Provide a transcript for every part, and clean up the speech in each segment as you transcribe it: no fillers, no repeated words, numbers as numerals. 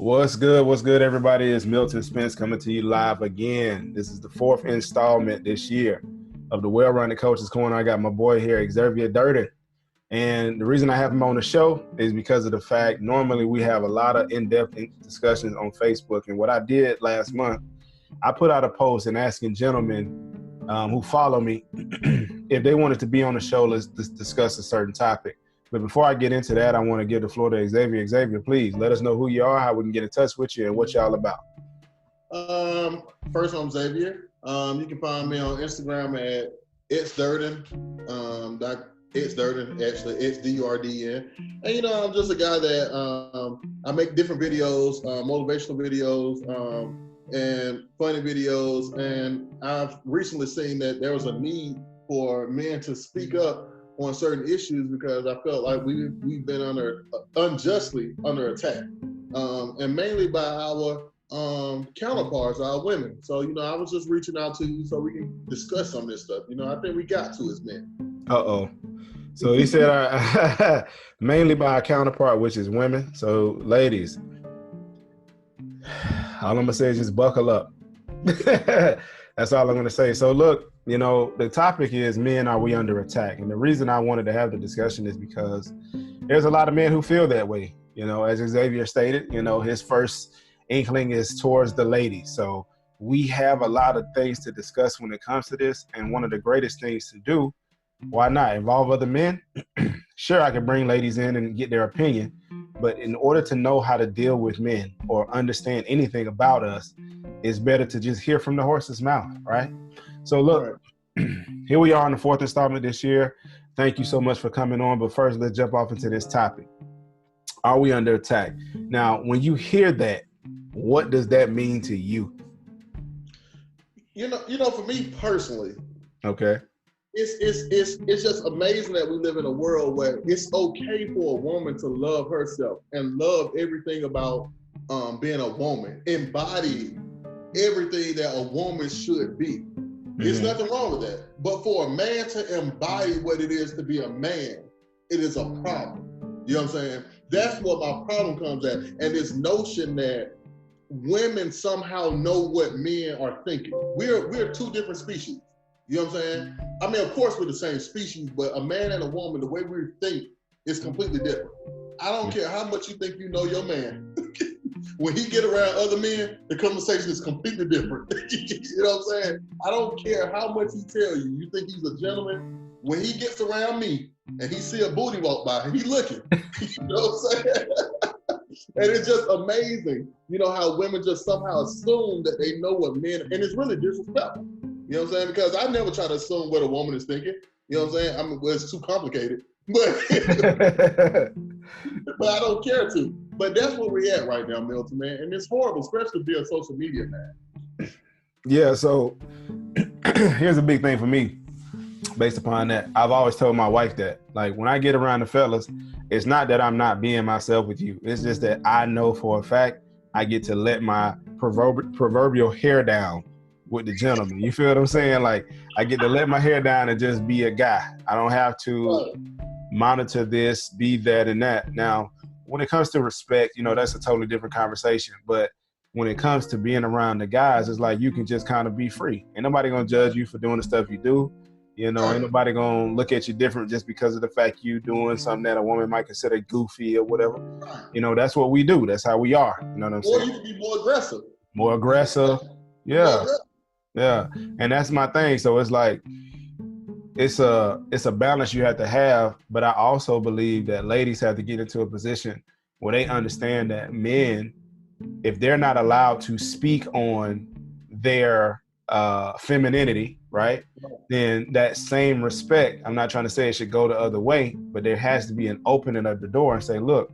What's good? What's good, everybody? It's Milton Spence coming to you live again. This is the fourth installment this year of the Well-Rounded Coaches Corner. I got my boy here, Xavier Durden. And the reason I have him on the show is because of the fact normally we have a lot of in-depth discussions on Facebook. And what I did last month, I put out a post and asking gentlemen who follow me if they wanted to be on the show, let's discuss a certain topic. But before I get into that, I want to give the floor to Xavier. Xavier, please let us know who you are, how we can get in touch with you, and what y'all about. First, I'm Xavier. You can find me on Instagram at It's Durden. It's Durden, actually, it's Durden. And I'm just a guy that I make different videos, motivational videos, and funny videos. And I've recently seen that there was a need for men to speak up on certain issues because I felt like we've been unjustly under attack, and mainly by our counterparts, our women. So I was just reaching out to you so we can discuss some of this stuff. I think we got to as men. So he said mainly by our counterpart, which is women. So ladies, all I'm gonna say is just buckle up. That's all I'm gonna say. So look, the topic is men, are we under attack? And the reason I wanted to have the discussion is because there's a lot of men who feel that way. As Xavier stated, his first inkling is towards the ladies. So we have a lot of things to discuss when it comes to this. And one of the greatest things to do, why not involve other men? Sure, I can bring ladies in and get their opinion. But in order to know how to deal with men or understand anything about us, it's better to just hear from the horse's mouth, right? So look, here we are on the fourth installment this year. Thank you so much for coming on. But first, let's jump off into this topic. Are we under attack? Now, when you hear that, what does that mean to you? For me personally, okay, it's just amazing that we live in a world where it's okay for a woman to love herself and love everything about being a woman, embody everything that a woman should be. There's nothing wrong with that. But for a man to embody what it is to be a man, it is a problem. You know what I'm saying? That's what my problem comes at. And this notion that women somehow know what men are thinking. We're two different species. You know what I'm saying? I mean, of course we're the same species, but a man and a woman, the way we think is completely different. I don't care how much you think you know your man. When he get around other men, the conversation is completely different. You know what I'm saying? I don't care how much he tell you. You think he's a gentleman? When he gets around me and he see a booty walk by, he looking. You know what I'm saying? And it's just amazing, how women just somehow assume that they know what men, and it's really disrespectful. You know what I'm saying? Because I never try to assume what a woman is thinking. You know what I'm saying? I mean, well, it's too complicated. But but I don't care to. But that's where we're at right now, Milton, man. And it's horrible, especially to be a social media man. Yeah, so here's a big thing for me based upon that. I've always told my wife that, like, when I get around the fellas, it's not that I'm not being myself with you. It's just that I know for a fact I get to let my proverbial hair down with the gentleman. You feel what I'm saying? Like, I get to let my hair down and just be a guy. I don't have to monitor this, be that, and that. Now, when it comes to respect, that's a totally different conversation. But when it comes to being around the guys, it's like you can just kind of be free. Ain't nobody gonna judge you for doing the stuff you do. Ain't nobody gonna look at you different just because of the fact you doing something that a woman might consider goofy or whatever. That's what we do. That's how we are. You know what I'm saying? Or you can be more aggressive. More aggressive. Yeah. Yeah. And that's my thing. So it's like, it's a balance you have to have, but I also believe that ladies have to get into a position where they understand that men, if they're not allowed to speak on their femininity, right, then that same respect, I'm not trying to say it should go the other way, but there has to be an opening of the door and say, look,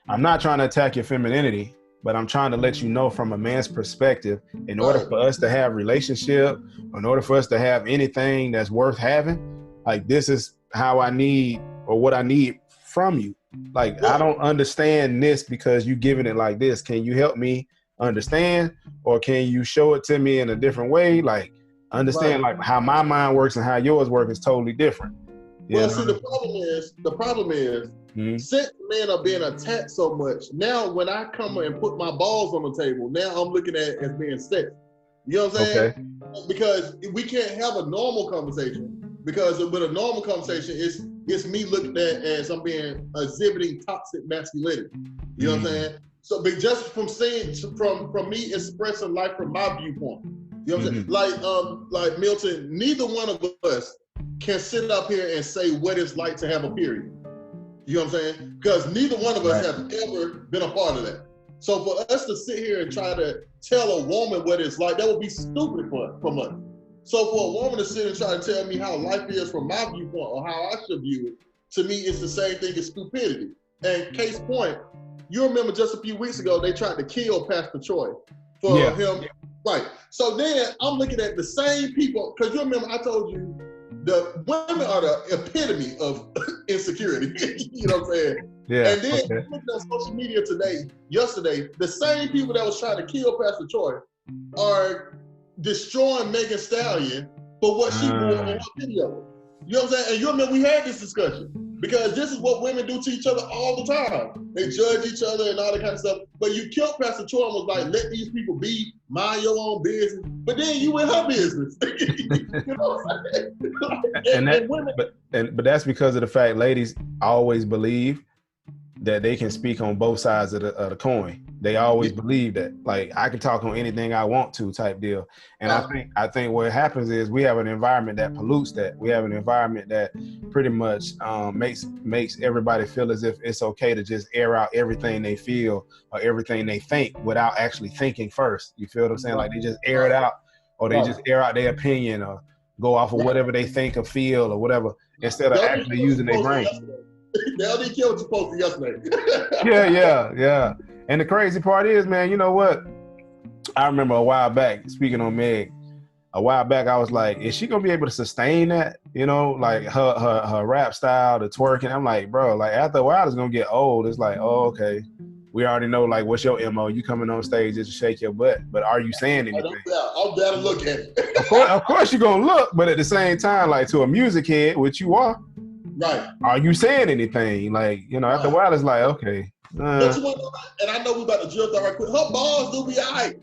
I'm not trying to attack your femininity, but I'm trying to let you know from a man's perspective, in order for us to have relationship, in order for us to have anything that's worth having, like, this is how I need, or what I need from you. Like, I don't understand this because you giving it like this. Can you help me understand? Or can you show it to me in a different way? Like, understand like how my mind works and how yours works is totally different. Well, see, the problem is, since men are being attacked so much, now when I come and put my balls on the table, now I'm looking at it as being sex. You know what I'm saying? Okay. Because we can't have a normal conversation. Because with a normal conversation, it's me looking at it as I'm being exhibiting toxic masculinity. You know what I'm saying? So, but just from saying, from me expressing life from my viewpoint. You know what I'm saying? Like Milton, neither one of us can sit up here and say what it's like to have a period. You know what I'm saying? Because neither one of us have ever been a part of that. So for us to sit here and try to tell a woman what it's like, that would be stupid from us. So for a woman to sit and try to tell me how life is from my viewpoint or how I should view it, to me, it's the same thing as stupidity. And case point, you remember just a few weeks ago, they tried to kill Pastor Troy for him. Right. So then I'm looking at the same people, because you remember I told you, the women are the epitome of insecurity. You know what I'm saying? Yeah. And then looking on social media yesterday, the same people that was trying to kill Pastor Troy are destroying Megan Stallion for what she wore in her video. You know what I'm saying? And you remember we had this discussion, because this is what women do to each other all the time. They judge each other and all that kind of stuff. But you killed Pastor Troy and was like, let these people be, mind your own business. But then you in her business. You know what I'm saying? But that's because of the fact ladies always believe that they can speak on both sides of the coin. They always believe that, like, I can talk on anything I want to type deal. And I think what happens is we have an environment that pollutes that. We have an environment that pretty much makes everybody feel as if it's okay to just air out everything they feel or everything they think without actually thinking first. You feel what I'm saying? Like they just air it out, or they just air out their opinion or go off of whatever they think or feel or whatever, instead of actually using their brain. They only killed what you posted yesterday. Yeah. And the crazy part is, man, you know what? I remember a while back, speaking on Meg, I was like, is she gonna be able to sustain that? You know, like her rap style, the twerking. I'm like, bro, like after a while it's gonna get old. It's like, oh, okay. We already know, like, what's your MO? You coming on stage just to shake your butt, but are you saying anything? I'm down to look at it. Of course you're gonna look, but at the same time, like to a music head, which you are, right? Are you saying anything? Like, you know, after a while it's like, okay. Don't you want to, and I know we about to drill that right quick. Her balls do be all right.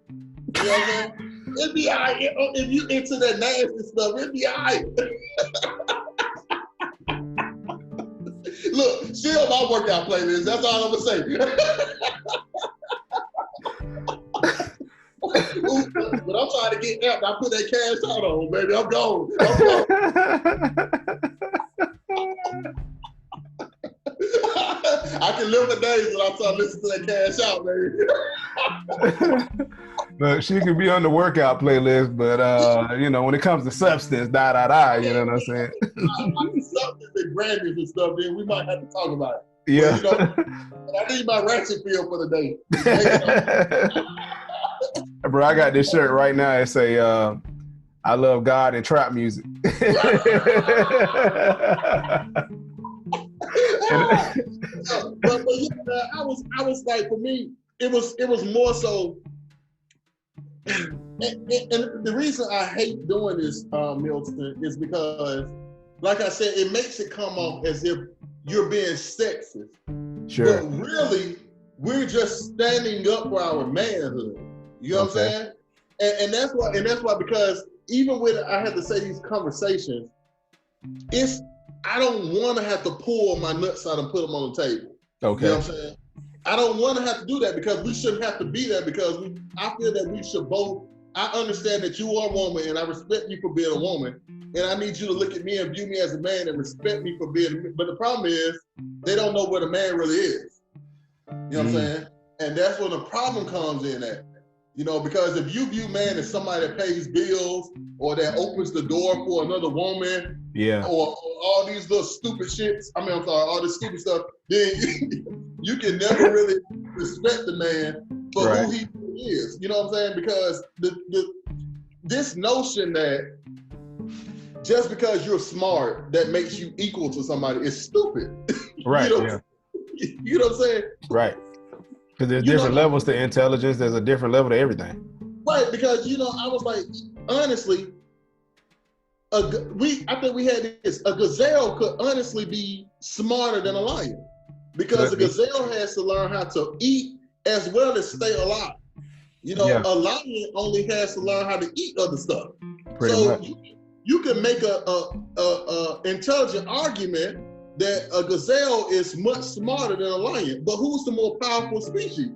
You know what I'm saying? It be all right. If you into that nasty stuff, it be all right. Look, she on my workout playlist. That's all I'm gonna say. But I'm trying to get out. I put that cash out on, baby. I'm gone. I can live for days when I start listening to that cash out, baby. Look, she could be on the workout playlist, but you know, when it comes to substance, you know what I'm saying? Substance and Grammys and stuff, then we might have to talk about it. Yeah. But, you know, I need my ratchet feel for the day. Bro, I got this shirt right now. It say, I love God and trap music. But yeah, I was like, for me, it was more so, and the reason I hate doing this, Milton, is because, like I said, it makes it come off as if you're being sexist. Sure. But really, we're just standing up for our manhood. You know what I'm saying? And that's why, because even when I had to say these conversations, I don't want to have to pull my nuts out and put them on the table. Okay. You know what I'm saying? I don't want to have to do that, because we shouldn't have to be there, because I feel that we should both. I understand that you are a woman and I respect you for being a woman, and I need you to look at me and view me as a man and respect me for being a man. But the problem is they don't know what a man really is. You know what I'm saying? And that's when the problem comes in at. You know, because if you view man as somebody that pays bills or that opens the door for another woman, or all these little stupid shits, all this stupid stuff, then you can never really respect the man for who he is. You know what I'm saying? Because this notion that just because you're smart, that makes you equal to somebody is stupid. Right. You know what I'm saying? Right. Because there's different levels to intelligence. There's a different level to everything. Right, because, I was like, honestly, I think we had this. A gazelle could honestly be smarter than a lion because a gazelle has to learn how to eat as well as stay alive. You know, a lion only has to learn how to eat other stuff. So you can make a intelligent argument that a gazelle is much smarter than a lion, but who's the more powerful species?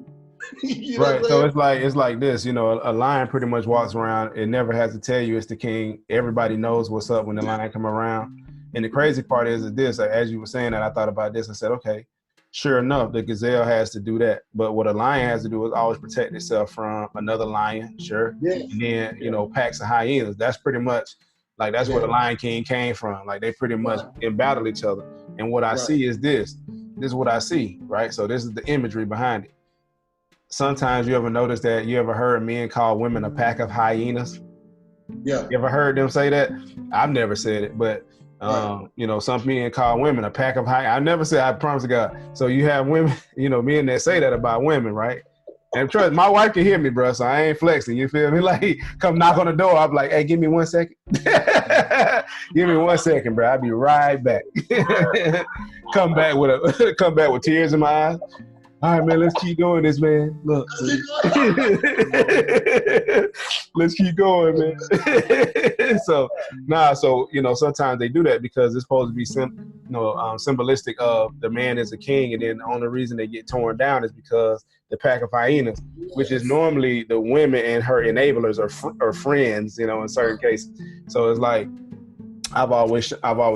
You know right. So it's like this, you know, a lion pretty much walks around. It never has to tell you it's the king. Everybody knows what's up when the lion come around. And the crazy part is this, as you were saying that, I thought about this and said, okay, sure enough, the gazelle has to do that. But what a lion has to do is always protect itself from another lion, sure. Yes. And then, you know, packs of hyenas. That's pretty much like, that's where the Lion King came from. Like they pretty much embattle each other. And what I see is this is what I see, right? So this is the imagery behind it. Sometimes you ever notice that, you ever heard men call women a pack of hyenas? Yeah. You ever heard them say that? I've never said it, but you know, some men call women a pack of hyenas. I never said, I promise to God. So you have women, you know, men that say that about women, right? And trust, my wife can hear me, bro, so I ain't flexing. You feel me? Like, come knock on the door. I'm like, hey, give me 1 second. Give me 1 second, bro. I'll be right back. come back with tears in my eyes. All right, man, let's keep doing this, man. Look. Let's keep going, man. So, you know, sometimes they do that because it's supposed to be symbolistic of the man is a king, and then the only reason they get torn down is because the pack of hyenas, which is normally the women and her enablers or friends, you know, in certain cases. So it's like, I've always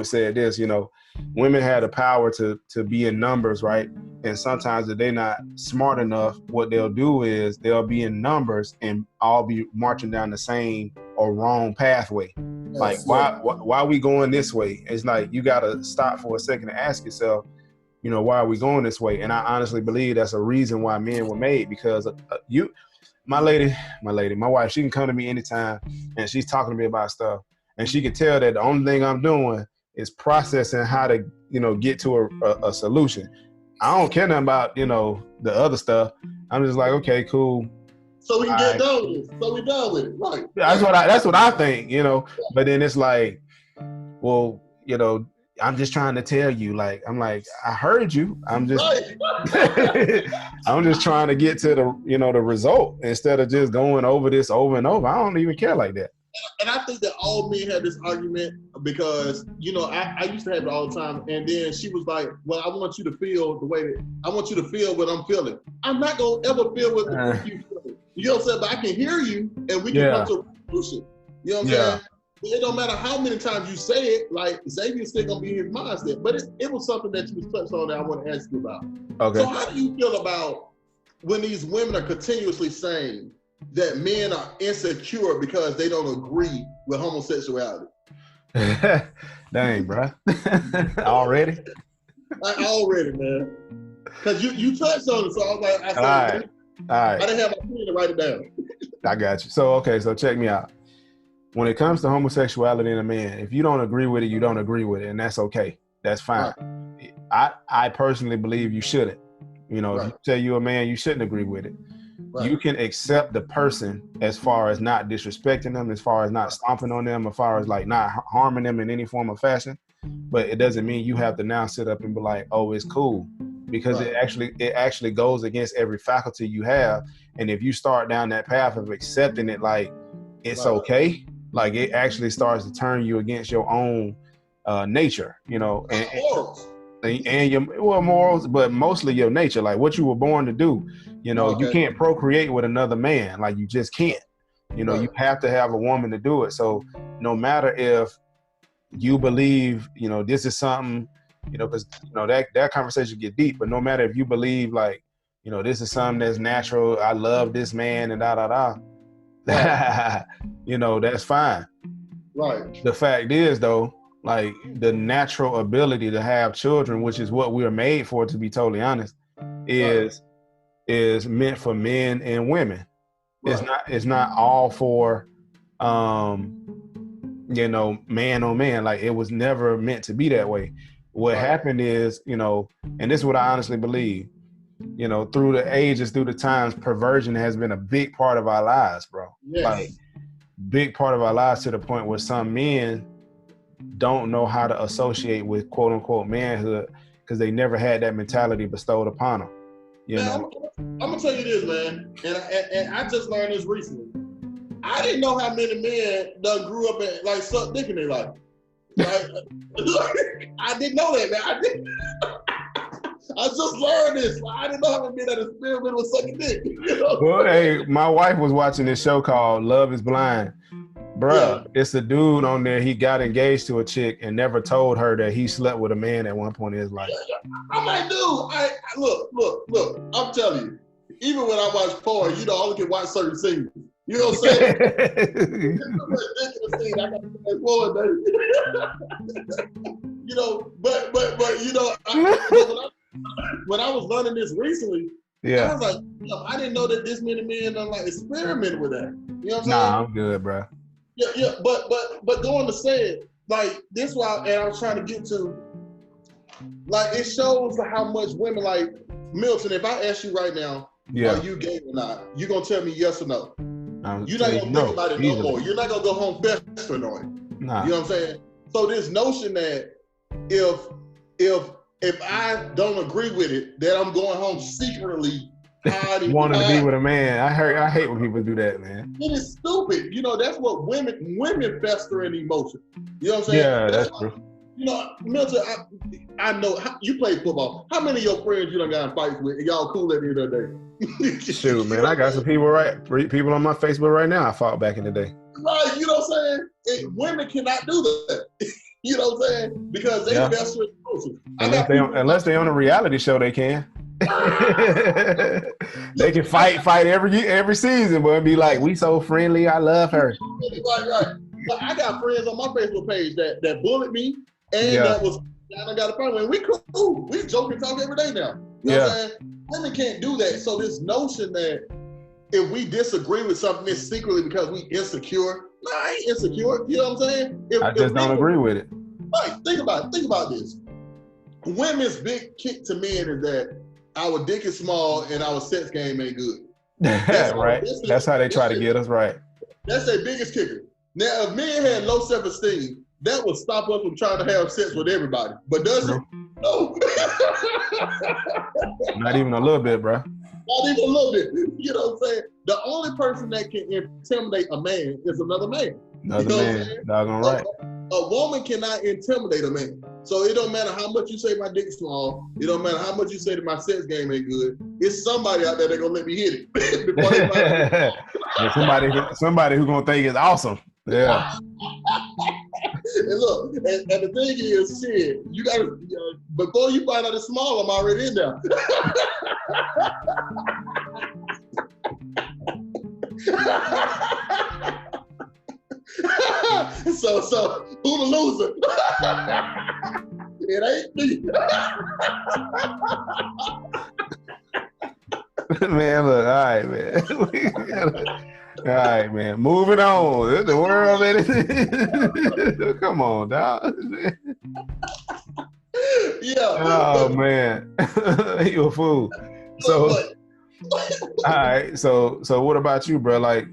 said this, you know, women have the power to be in numbers, right? And sometimes if they're not smart enough, what they'll do is they'll be in numbers and all be marching down the same or wrong pathway. Like, why are we going this way? It's like, you got to stop for a second and ask yourself, you know, why are we going this way? And I honestly believe that's a reason why men were made, because my wife, she can come to me anytime and she's talking to me about stuff. And she can tell that the only thing I'm doing is processing how to, you know, get to a solution. I don't care nothing about, you know, the other stuff. I'm just like, okay, cool. So we can get done with it. So we done with it, right? That's what I think, you know. But then it's like, well, you know, I'm just trying to tell you, like, I'm like, I heard you. I'm just, I'm just trying to get to the, you know, the result instead of just going over this over and over. I don't even care like that. And I think that all men have this argument because, you know, I used to have it all the time. And then she was like, well, I want you to feel the way that I want you to feel what I'm feeling. I'm not going to ever feel what you feel. You know what I'm saying? But I can hear you and we can come to a solution. You know what I'm saying? But it don't matter how many times you say it, like Xavier's still going to be in his mindset. But it was something that you was touched on that I want to ask you about. Okay. So how do you feel about when these women are continuously saying that men are insecure because they don't agree with homosexuality? Dang, bro. Already? Already, man. Because you touched on it, so I was like, All right. I didn't have my pen to write it down. I got you. So, okay, so check me out. When it comes to homosexuality in a man, if you don't agree with it, you don't agree with it, and that's okay. That's fine. Right. I personally believe you shouldn't. You know, if you tell you a man, you shouldn't agree with it. Right. You can accept the person as far as not disrespecting them, as far as not stomping on them, as far as like not harming them in any form or fashion. But it doesn't mean you have to now sit up and be like, oh, it's cool. Because it actually goes against every faculty you have. And if you start down that path of accepting it like it's okay, like it actually starts to turn you against your own nature, you know, and your morals, but mostly your nature, like what you were born to do. You know, you can't procreate with another man, like you just can't. You know, you have to have a woman to do it. So no matter if you believe, you know, this is something, you know, because you know that conversation get deep. But no matter if you believe, like, you know, this is something that's natural. I love this man and da. You know, that's fine. Right. The fact is, though, like the natural ability to have children, which is what we're made for, to be totally honest, is meant for men and women. Right. It's not all for you know, man on man. Like it was never meant to be that way. What happened is, you know, and this is what I honestly believe, you know, through the ages, through the times, perversion has been a big part of our lives, bro. Yes. Like big part of our lives, to the point where some men don't know how to associate with quote unquote manhood because they never had that mentality bestowed upon them. You know, I'm gonna tell you this, man, and I just learned this recently. I didn't know how many men done grew up and like sucked dick in their life. Like, I didn't know that, man. I didn't. I just learned this. I didn't know how many men that experimented with sucking dick. You know? Well, hey, my wife was watching this show called Love Is Blind. Bruh, it's a dude on there. He got engaged to a chick and never told her that he slept with a man at one point in his life. I'm like, dude, look. I'm telling you, even when I watch porn, you know, I only can watch certain scenes. You know what I'm saying? You know, but you know, when I was learning this recently, I was like, I didn't know that this many men done like experimented with that. You know what I'm saying? Nah, I'm good, bro. Yeah, but going to say it, like this why, and I was trying to get to, like it shows how much women like Milton. If I ask you right now, are you gay or not? You gonna tell me yes or no? You're not gonna think about it no more. You're not gonna go home festering on it. Nah. You know what I'm saying? So this notion that if I don't agree with it, that I'm going home secretly wanting to be with a man. I hate when people do that, man. It is stupid. You know, that's what women fester in emotion. You know what I'm saying? Yeah, that's true. You know, Milton, I know you play football. How many of your friends you done got in fights with? And y'all cool at the end of the day? Shoot, man, I got some people on my Facebook right now I fought back in the day. Right, you know what I'm saying? Women cannot do that. You know what I'm saying? Because they fester in emotion. Unless they on a reality show, they can. They can fight every season, but be like, we so friendly, I love her. Right. But I got friends on my Facebook page that bullied me and that was I got a problem. We cool. We joke and talk every day now. You know what I'm saying? Women can't do that. So this notion that if we disagree with something, it's secretly because we insecure. No, I ain't insecure. You know what I'm saying? I just don't agree with it. Right. Think about this. Women's big kick to men is that our dick is small and our sex game ain't good. Right. That's how they try to get us right. That's their biggest kicker. Now, if men had low self-esteem, that would stop us from trying to have sex with everybody. But does it? No. Not even a little bit, bro. Not even a little bit. You know what I'm saying? The only person that can intimidate a man is another man. Another man. Doggone right. A woman cannot intimidate a man. So it don't matter how much you say my dick's small. It don't matter how much you say that my sex game ain't good. It's somebody out there that gonna let me hit it. somebody who gonna think it's awesome. Yeah. And look, and the thing is, shit, you gotta before you find out it's small, I'm already in there. So who the loser? It ain't me. Man, look, all right, man. All right, man. Moving on. The world, man. Come on, dog. Yeah. Oh man, you a fool. So, all right. So what about you, bro? Like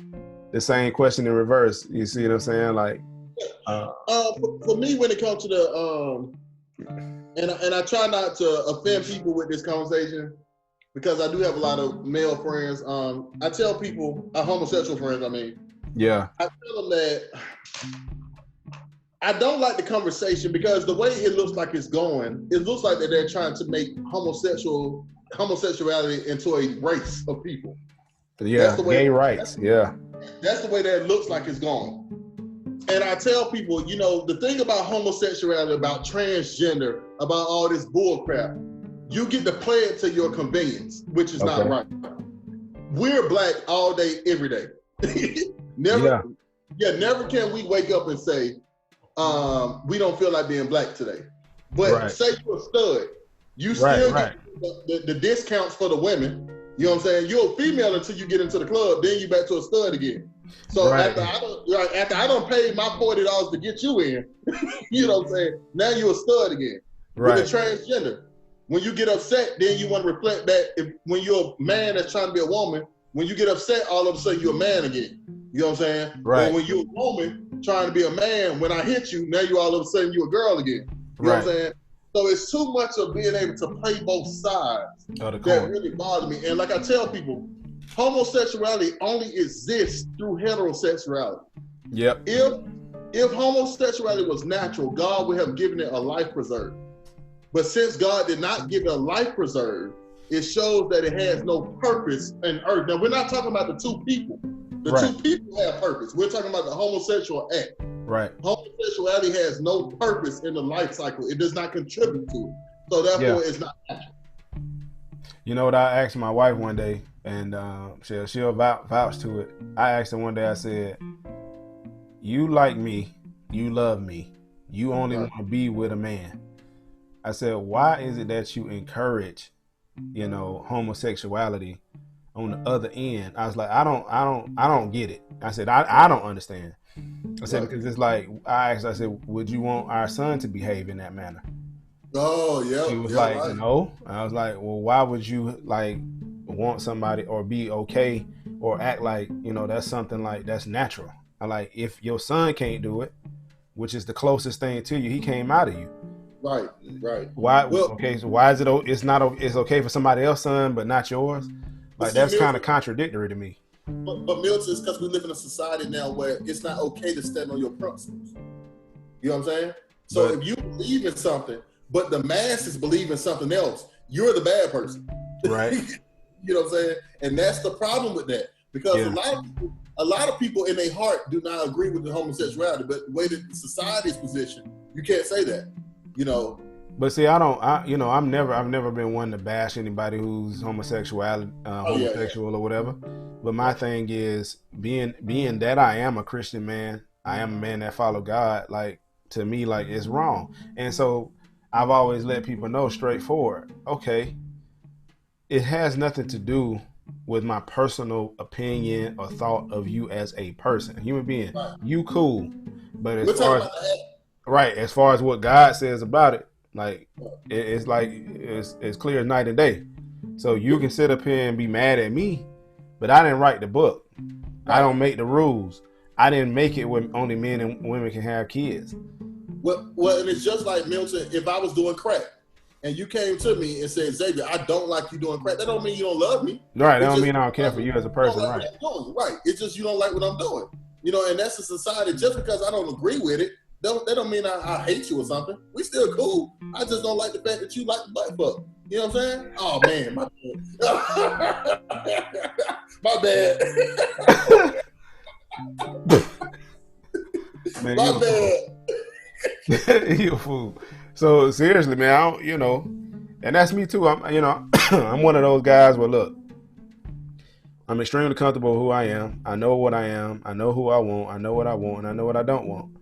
the same question in reverse. You see what I'm saying? Like, for me, when it comes to the and I try not to offend people with this conversation because I do have a lot of male friends. I tell people, homosexual friends, I mean. Yeah. I tell them that I don't like the conversation because the way it looks like it's going, it looks like that they're trying to make homosexuality into a race of people. Yeah, gay rights. Yeah. That's the way that it looks like it's going. And I tell people, you know, the thing about homosexuality, about transgender, about all this bull crap, you get to play it to your convenience, which is not right. We're black all day, every day. Never can we wake up and say, we don't feel like being black today. But say you're a stud, you still get the discounts for the women. You know what I'm saying? You're a female until you get into the club, then you back to a stud again. So after I don't pay my $40 to get you in, you know what I'm saying? Now you're a stud again. With a transgender. When you get upset, then you want to reflect that when you're a man that's trying to be a woman, when you get upset, all of a sudden you're a man again. You know what I'm saying? Right. Or when you're a woman trying to be a man. When I hit you, now you all of a sudden you a girl again. You know what I'm saying? So it's too much of being able to play both sides that really bother me. And like I tell people, homosexuality only exists through heterosexuality. Yep. If homosexuality was natural, God would have given it a life preserve. But since God did not give it a life preserve, it shows that it has no purpose in earth. Now, we're not talking about the two people. The two people have purpose. We're talking about the homosexual act. Right. Homosexuality has no purpose in the life cycle. It does not contribute to it. So therefore, it's not natural. You know what I asked my wife one day, and she'll vouch to it. I asked her one day, I said, you like me, you love me, you only want to be with a man. I said, why is it that you encourage, homosexuality on the other end? I was like, I don't get it. I said, I don't understand. I said, because it's like, I said, would you want our son to behave in that manner? Oh, yeah. She was like, no. I was like, well, why would you want somebody or be okay or act like, that's something like that's natural? I like, if your son can't do it, which is the closest thing to you, he came out of you. Right. Why? Well, okay, so why is it? It's okay for somebody else's son, but not yours. Like that's kind of contradictory to me. But Milton, it's because we live in a society now where it's not okay to stand on your principles. You know what I'm saying? So if you believe in something, but the masses believe in something else, you're the bad person. Right. You know what I'm saying? And that's the problem with that. Because a lot of people in their heart do not agree with the homosexuality, but the way that society's positioned, you can't say that. But see, I've never been one to bash anybody who's homosexual or whatever. But my thing is being that I am a Christian man, I am a man that follow God. Like, to me, like, it's wrong. And so I've always let people know straightforward. Okay, it has nothing to do with my personal opinion or thought of you as a person, a human being. Right. You cool, but as far as what God says about it, like it's clear as night and day. So you can sit up here and be mad at me, but I didn't write the book. Right. I don't make the rules. I didn't make it where only men and women can have kids. Well, and it's just like, Milton, if I was doing crack and you came to me and said, Xavier, I don't like you doing crack, that don't mean you don't love me. Right, that don't mean I don't care for you as a person, right? Right, it's just you don't like what I'm doing. And that's a society. Just because I don't agree with it, that don't mean I hate you or something. We still cool. I just don't like the fact that you like the butt fuck. You know what I'm saying? Oh, man, my bad. My bad. Man, you a fool. So seriously, man, and that's me too. I'm one of those guys where, look, I'm extremely comfortable with who I am. I know what I am. I know who I want. I know what I want, and I know what I don't want.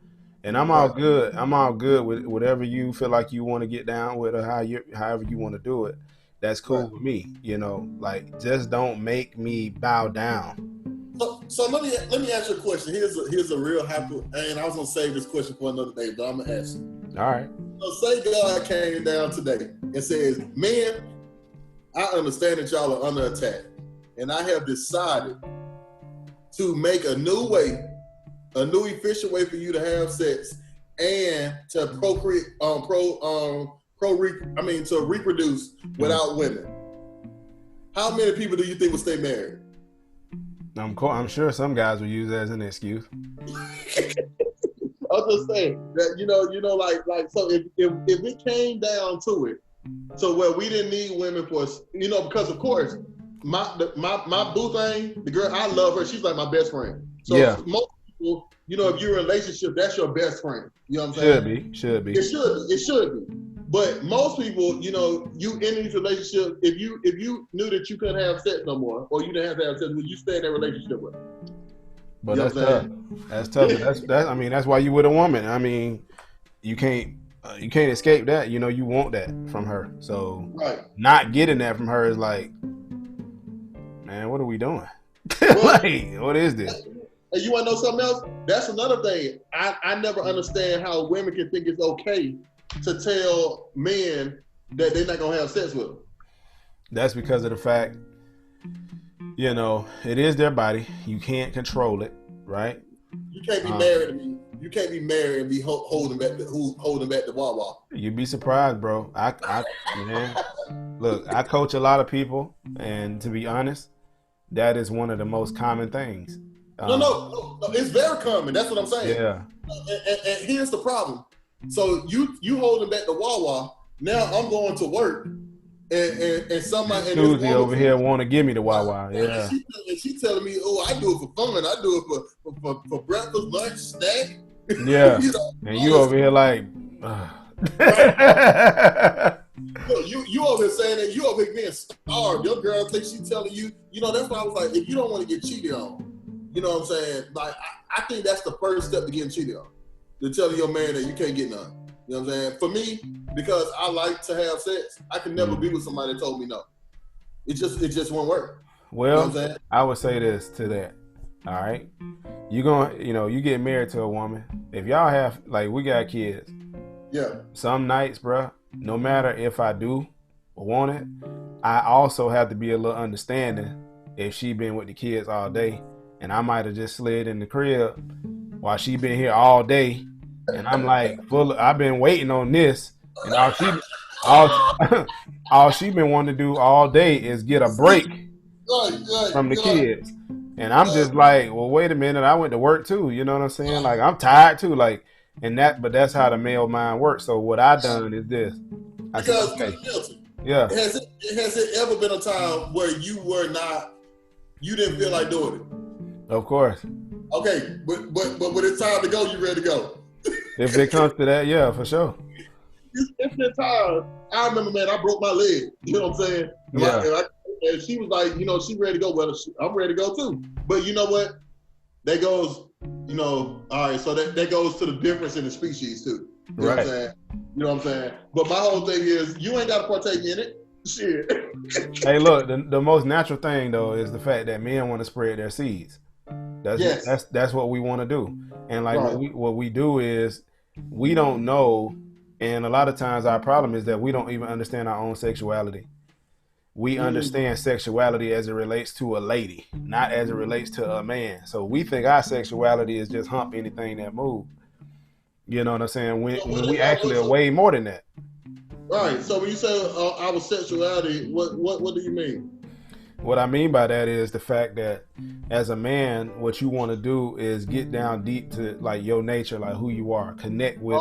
And I'm all good. I'm all good with whatever you feel like you want to get down with, or however you want to do it. That's cool with me. Like, just don't make me bow down. So let me ask you a question. Here's a real happy, and I was gonna save this question for another day, but I'm gonna ask you. All right. So say God came down today and says, "Men, I understand that y'all are under attack, and I have decided to make a new way, a new efficient way for you to have sex and to procreate, to reproduce without women." How many people do you think will stay married? I'm sure some guys will use that as an excuse. I'm just saying that like so if it came down to it, so where we didn't need women for because of course my boo thing, the girl, I love her, she's like my best friend. So most people, if you're in a relationship, that's your best friend. You know what I'm saying? Should be. It should be. But most people, you in these relationships, if you knew that you couldn't have sex no more, or you didn't have to have sex, would you stay in that relationship with her? But that's tough. That's tough. That's why you with a woman. I mean, you can't escape that. You want that from her. So not getting that from her is like, man, what are we doing? Like, what is this? And you want to know something else? That's another thing. I never understand how women can think it's okay to tell men that they're not gonna have sex with them. That's because of the fact, it is their body. You can't control it, right? You can't be married to me. You can't be married and be holding back the Wawa. You'd be surprised, bro. Man, look, I coach a lot of people, and to be honest, that is one of the most common things. No, it's very common. That's what I'm saying. Yeah. And here's the problem. So you holding back the Wawa. Now I'm going to work, and somebody Susie over here want to give me the Wawa. Yeah. And she telling me, oh, I do it for fun. I do it for breakfast, lunch, snack. Yeah. And you over here like. You over here saying that you over here being starved. Your girl thinks she telling you. That's why I was like, if you don't want to get cheated on, you know what I'm saying? Like, I think that's the first step to getting cheated on. To telling your man that you can't get none. You know what I'm saying? For me, because I like to have sex, I can never be with somebody that told me no. It just won't work. Well, you know I would say this to that. All right. You get married to a woman. If y'all have, like, we got kids. Yeah. Some nights, bro, no matter if I do or want it, I also have to be a little understanding if she been with the kids all day and I might have just slid in the crib while she been here all day. And I'm like, I've been waiting on this, and all she been wanting to do all day is get a break from the kids. And I'm just like, well, wait a minute, I went to work too. You know what I'm saying? Like, I'm tired too. Like, but that's how the male mind works. So what I done is this. I said, okay. Yeah. Has it ever been a time where you didn't feel like doing it? Of course. Okay, but when it's time to go, you ready to go. If it comes to that, yeah, for sure. It's the time. I remember, man, I broke my leg. You know what I'm saying? Yeah. And she was like, she ready to go. Well, I'm ready to go too. But you know what? That goes, all right, so that goes to the difference in the species too. You know what I'm saying? You know what I'm saying? But my whole thing is, you ain't got to partake in it. Shit. Hey, look, the most natural thing, though, is the fact that men want to spread their seeds. That's what we want to do. And like what we do is we don't know, and a lot of times our problem is that we don't even understand our own sexuality. We understand sexuality as it relates to a lady, not as it relates to a man. So we think our sexuality is just hump anything that moves. You know what I'm saying? When we actually are way more than that. Right. So when you say our sexuality, what do you mean? What I mean by that is the fact that as a man, what you want to do is get down deep to like your nature, like who you are, connect with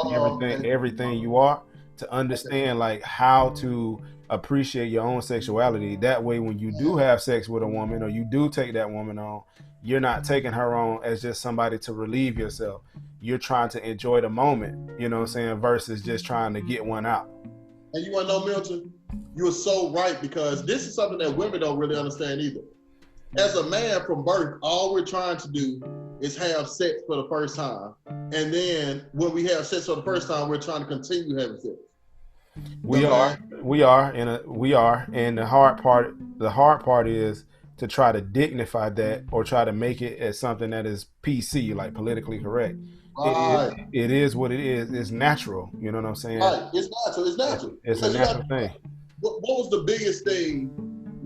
everything you are, to understand like how to appreciate your own sexuality. That way, when you do have sex with a woman or you do take that woman on, you're not taking her on as just somebody to relieve yourself. You're trying to enjoy the moment, you know what I'm saying, versus just trying to get one out. And you want to know, Milton? You are so right, because this is something that women don't really understand either. As a man from birth, all we're trying to do is have sex for the first time. And then when we have sex for the first time, we're trying to continue having sex. We are. And the hard part is to try to dignify that or try to make it as something that is PC, like politically correct. Right. It is what it is. It's natural. You know what I'm saying? Right. It's natural. It's a natural thing. What was the biggest thing?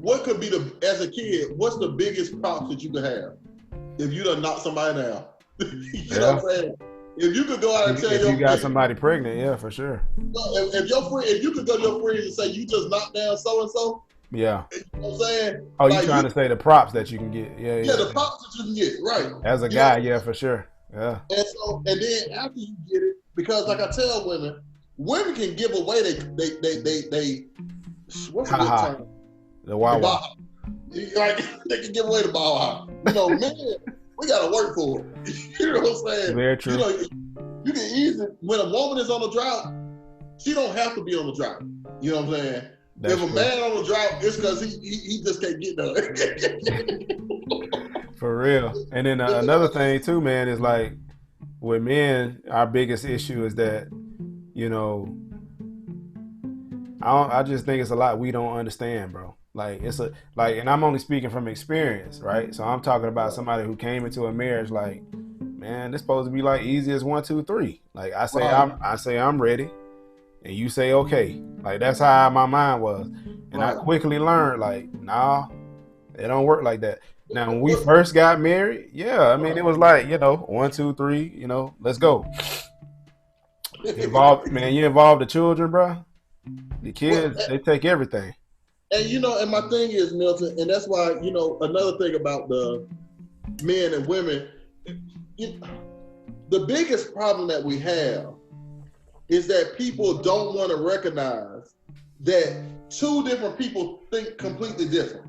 What could be as a kid, what's the biggest props that you could have if you done knock somebody down? You know what I'm saying? If you could go out and tell you got somebody pregnant, yeah, for sure. If you could go to your friends and say you just knocked down so and so. Yeah. You know what I'm saying? Oh, you trying to say the props that you can get? Yeah. Yeah, the props that you can get, right? As a guy, yeah, for sure. Yeah. And then after you get it, because like I tell women can give away they what's a good term? The Wawa. Like they can give away the Wawa. Men, we gotta work for it. You know what I'm saying? Very true. You can easily, when a woman is on a drought, she don't have to be on the drought. You know what I'm saying? If a man on the drought, it's because he just can't get done. For real. And then another thing too, man, is like with men, our biggest issue is that, I just think it's a lot we don't understand, bro. Like and I'm only speaking from experience, right? So I'm talking about somebody who came into a marriage like, man, this supposed to be like easy as 1, 2, 3. Like I say I'm ready, and you say okay. Like that's how my mind was, and I quickly learned like, nah, it don't work like that. Now, when we first got married, yeah, I mean, it was like, 1, 2, 3, let's go. You involve the children, bro. The kids, they take everything. And my thing is, Milton, and that's why, another thing about the men and women, the biggest problem that we have is that people don't want to recognize that two different people think completely different.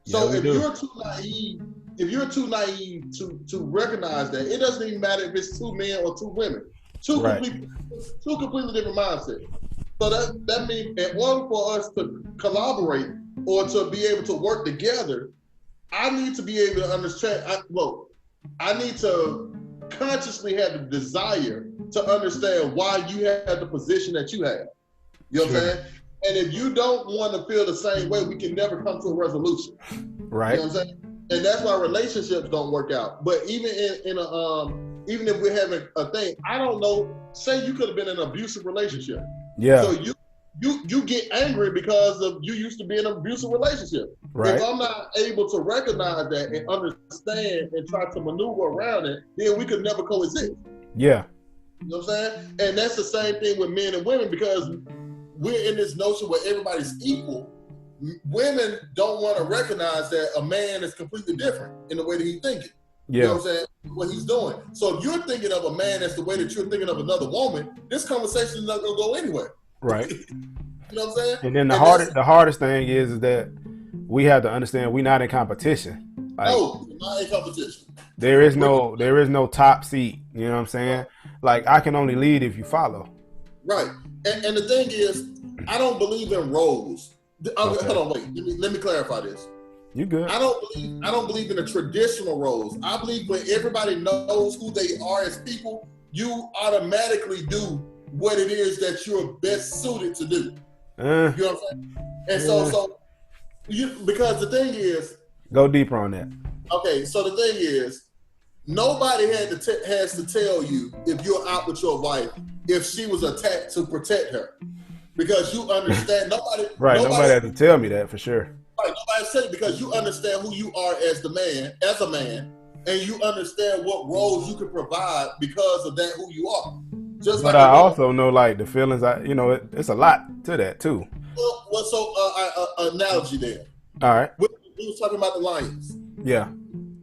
So if you're too naive to recognize that, it doesn't even matter if it's two men or two women, two completely different mindsets. So that means in order for us to collaborate or to be able to work together, I need to be able to understand. I need to consciously have the desire to understand why you have the position that you have. You know what I'm saying? And if you don't want to feel the same way, we can never come to a resolution. Right. You know what I'm saying? And that's why relationships don't work out. But even even if we're having a thing, I don't know, say you could have been in an abusive relationship. Yeah. So you get angry because of you used to be in an abusive relationship. Right. If I'm not able to recognize that and understand and try to maneuver around it, then we could never coexist. Yeah. You know what I'm saying? And that's the same thing with men and women, because we're in this notion where everybody's equal. Women don't want to recognize that a man is completely different in the way that he's thinking. Yeah. You know what I'm saying? What he's doing. So if you're thinking of a man that's the way that you're thinking of another woman, this conversation is not going to go anywhere. Right. You know what I'm saying? And then the hardest thing is that we have to understand we're not in competition. Like, no, we're not in competition. There is no top seat. You know what I'm saying? Like, I can only lead if you follow. Right. And the thing is, I don't believe in roles. Hold on, wait. Let me clarify this. You good? I don't believe in the traditional roles. I believe when everybody knows who they are as people, you automatically do what it is that you're best suited to do. You know what I'm saying? And so because the thing is, go deeper on that. Okay, so the thing is, nobody has to tell you if you're out with your wife if she was attacked to protect her, because you understand. Nobody had to tell me that for sure. Right, nobody said it, because you understand who you are as a man, and you understand what roles you can provide because of that who you are. But I also know, like, the feelings. It's a lot to that too. Well, so analogy there. All right. We were talking about the lions. Yeah.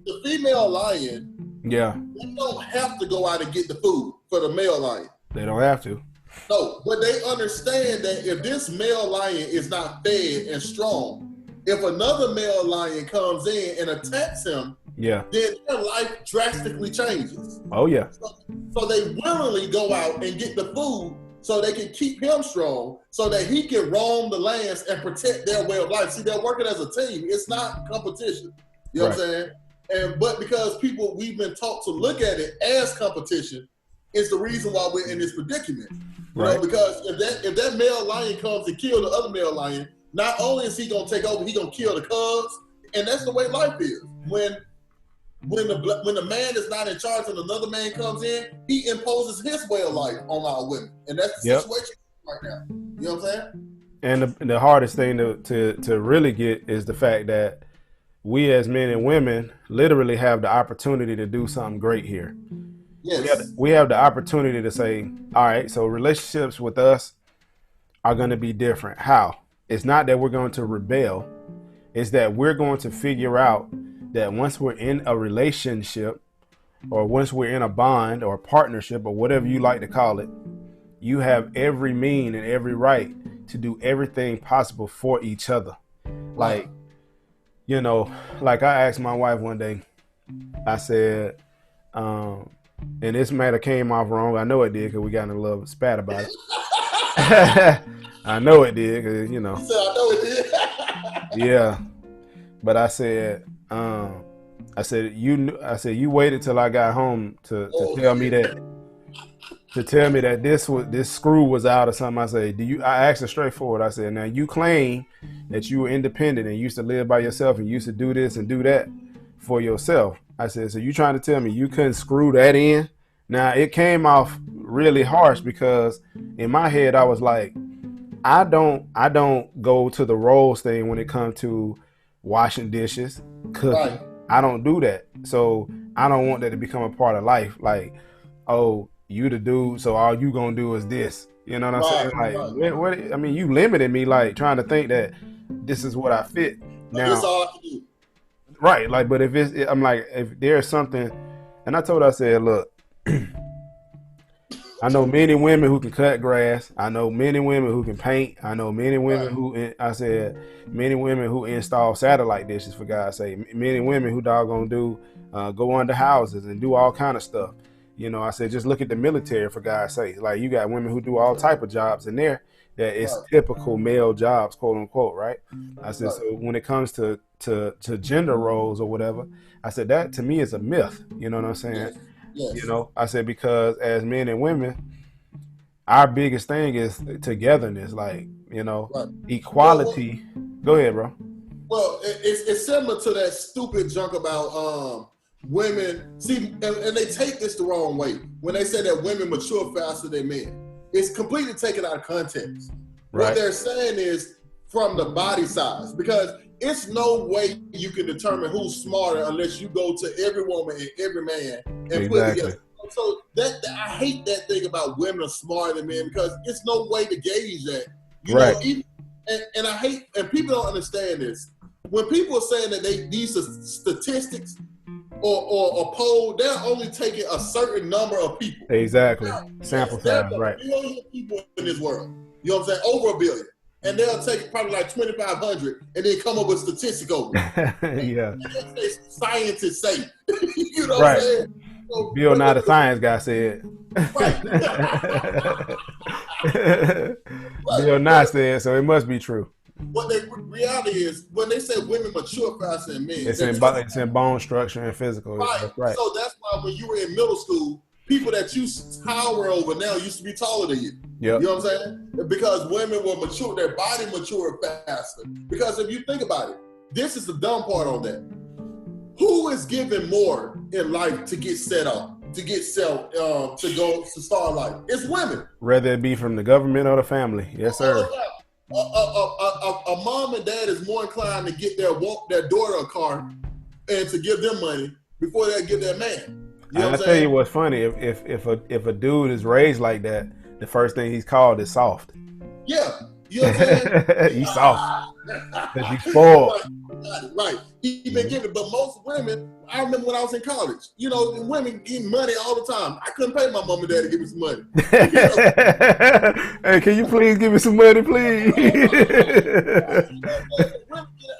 The female lion. Yeah. They don't have to go out and get the food for the male lion. They don't have to. No, but they understand that if this male lion is not fed and strong, if another male lion comes in and attacks him, then their life drastically changes. Oh yeah. So they willingly go out and get the food so they can keep him strong, so that he can roam the lands and protect their way of life. See, they're working as a team. It's not competition. You know what I'm saying? But because we've been taught to look at it as competition, is the reason why we're in this predicament. You know, because if that male lion comes and kills the other male lion, not only is he gonna take over, he's gonna kill the cubs, and that's the way life is. When the man is not in charge and another man comes in, he imposes his way of life on our women, and that's the situation right now. You know what I'm saying? And the hardest thing to really get is the fact that we as men and women literally have the opportunity to do something great here. Yes. We have the opportunity to say, all right, so relationships with us are going to be different. How? It's not that we're going to rebel. It's that we're going to figure out that once we're in a relationship, or once we're in a bond or a partnership or whatever you like to call it, you have every mean and every right to do everything possible for each other. Like, like I asked my wife one day, I said, and this matter came off wrong. I know it did, because we got in a little spat about it. I know it did, because, You said, I know it did. Yeah. But I said, you waited till I got home to tell me that this screw was out or something. I said, I asked her straightforward. I said, now you claim that you were independent and used to live by yourself and used to do this and do that for yourself. I said, so you trying to tell me you couldn't screw that in? Now, it came off really harsh, because in my head I was like, I don't go to the roles thing when it comes to washing dishes, cooking, I don't do that. So I don't want that to become a part of life. Like, oh, you the dude, so all you gonna do is this. You know what I'm saying? Like, what? I mean, you limited me, like trying to think that this is what I fit. That's Now, all I can do. right? Like, but if I'm like, if there's something, and I told her, I said, look, I know many women who can cut grass. I know many women who can paint. I know many women who, I said, many women who install satellite dishes, for God's sake. Many women who doggone do go under houses and do all kind of stuff. You know, I said, just look at the military, for God's sake. Like, you got women who do all type of jobs in there that is typical male jobs, quote unquote, right? I said, so when it comes to gender roles or whatever, I said, that to me is a myth. You know what I'm saying? Yes. You know, I said, because as men and women, our biggest thing is togetherness, like, you know, equality. Go ahead, bro. Well, it's similar to that stupid junk about women. See, and they take this the wrong way when they say that women mature faster than men. It's completely taken out of context. Right. What they're saying is from the body size, because it's no way you can determine who's smarter unless you go to every woman and every man and put it together. So that I hate that thing about women are smarter than men, because it's no way to gauge that. You know, even, and I hate, and people don't understand this. When people are saying that these are statistics or a poll, they're only taking a certain number of people. Exactly. Sample size, right. There are 1 billion people in this world. You know what I'm saying? Over 1 billion. And they'll take probably like 2,500 and then come up with statistics over it. Yeah. And say scientists say. You know what I'm saying? So, Bill Nye the Science Guy said. Bill Nye said, so it must be true. What the reality is, when they say women mature faster than men, it's in bone structure and physical. Right. That's right. So that's why when you were in middle school, people that you tower over now used to be taller than you. Yep. You know what I'm saying? Because women were mature, their body matured faster. Because if you think about it, this is the dumb part on that. Who is given more in life to get set up, to get to start life? It's women. Whether it be from the government or the family. Yes, sir. A mom and dad is more inclined to get their daughter a car and to give them money before they give their man. You know I'll tell you what's funny. If a dude is raised like that, the first thing he's called is soft. Yeah. You know what I'm saying? He's soft. Because he's spoiled. Right. He been given, but most women, I remember when I was in college, you know, women getting money all the time. I couldn't pay my mom and dad to give me some money. Hey, can you please give me some money, please?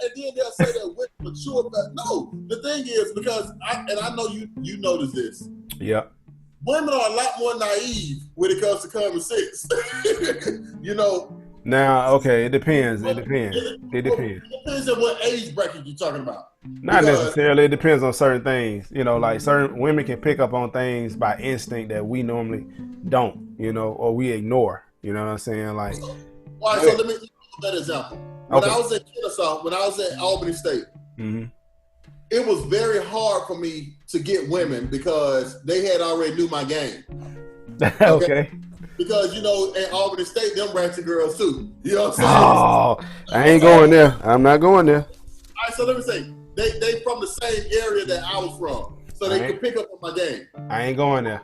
And then they'll say that women mature. No, the thing is, because I know you notice this. Yeah. Women are a lot more naive when it comes to common sense. You know. Now, okay, it depends. It depends on what age bracket you're talking about. Not necessarily. It depends on certain things. You know, like certain women can pick up on things by instinct that we normally don't, you know, or we ignore. You know what I'm saying? Like, all right, so let me give that example. When I was in Kennesaw, when I was at Albany State, it was very hard for me to get women because they had already knew my game. Okay. Because, you know, at Albany State, them ratchet girls too. You know what I'm saying? Oh, I ain't going there. I'm not going there. All right, so let me say, they from the same area that I was from. So they could pick up on my game. I ain't going there.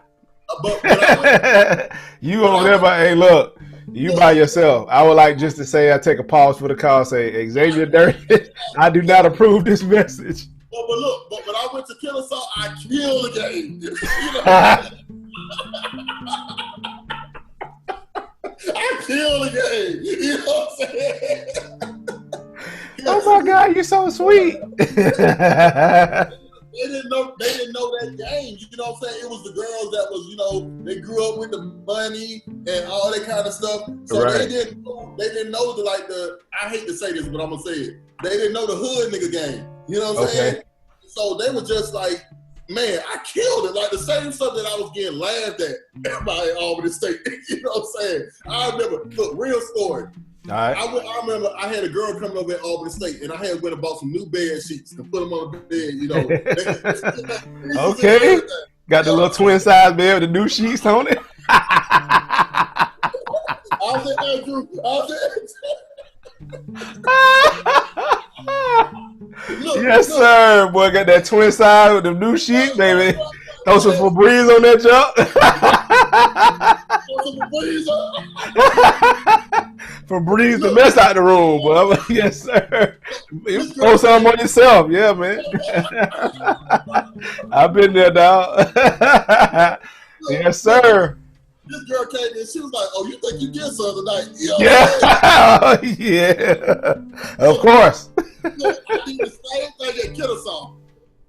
But when I went, you over there, but hey, look, you by yourself. I would like just to say, I take a pause for the call, say, Xavier Durden, I do not approve this message. But look, but when I went to Kennesaw, I killed the game. You know? I killed the game. You know what I'm saying? Oh my God, you're so sweet. They didn't know that game. You know what I'm saying? It was the girls that was, you know, they grew up with the money and all that kind of stuff. So they didn't know I hate to say this, but I'm gonna say it. They didn't know the hood nigga game. You know what I'm saying? So they were just like, man, I killed it. Like the same stuff that I was getting laughed at by Albany State. You know what I'm saying? I remember, look, real story. All right. I remember I had a girl coming over at Albany State, and I had went and bought some new bed sheets and put them on the bed. You know. Okay. Got the little twin size bed with the new sheets on it. I was at Andrew. Yes, sir. Boy, got that twin side with the new sheet, baby. Throw some Febreze on that jump. Febreze the mess out the room, boy. Yes, sir. Throw something on yourself. Yeah, man. I've been there, dog. Yes, sir. This girl came in, she was like, "Oh, you think you get some tonight?" Yeah. Of course. I did the same thing at Kennesaw.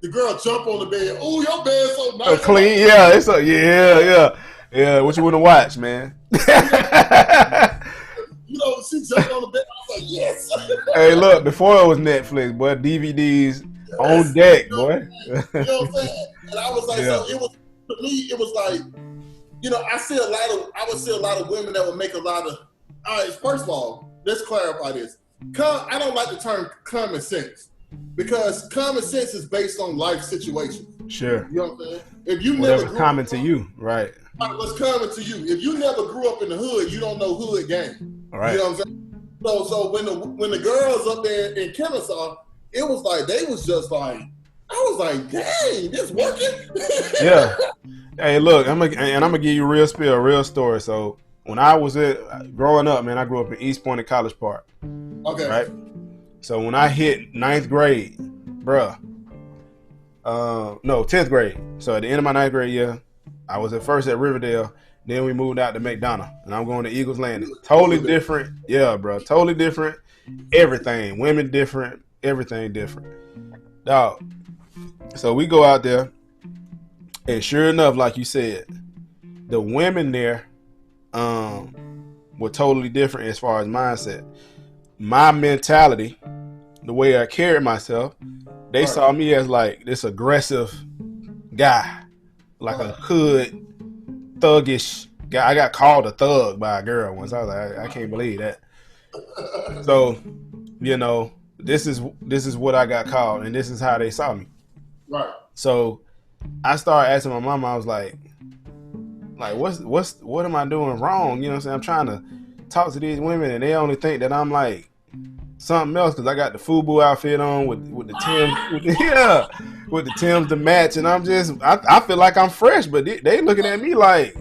The girl jump on the bed. Oh, your bed's so nice. Clean, yeah. It's a yeah. What you wouldn't watch, man? She jumped on the bed. I was like, yes. Hey, look, before it was Netflix, boy, DVDs on deck, boy. You know what I'm saying? And I was like, so it was, to me, it was like, I would see a lot of women that would make a lot of, all right, first of all, let's clarify this. I don't like the term common sense because common sense is based on life situations. Sure. You know what I'm saying? If you whatever's never common to you, right? What's common to you? If you never grew up in the hood, you don't know hood game. All right. You know what I'm saying? So when the girls up there in Kennesaw, it was like they was just like, I was like, dang, this working. Yeah. Hey, look, I'm gonna give you a real story. So when I was growing up, man, I grew up in East Point and College Park. Okay. Right. So when I hit 9th grade, bruh, 10th grade. So at the end of my 9th grade year, I was at first at Riverdale. Then we moved out to McDonough, and I'm going to Eagles Landing. Totally different. Yeah, bro. Totally different. Everything. Women different. Everything different. Dog. So we go out there, and sure enough, like you said, the women there were totally different as far as mindset. My mentality, the way I carried myself, they saw me as like this aggressive guy, like a hood, thuggish guy. I got called a thug by a girl once. I was like, I can't believe that. So, this is what I got called, and this is how they saw me. Right. So, I started asking my mama. I was like, what am I doing wrong? You know what I'm saying? I'm trying to talk to these women, and they only think that I'm like something else because I got the FUBU outfit on with the Timbs, with the Timbs to match, and I feel like I'm fresh, but they looking at me like,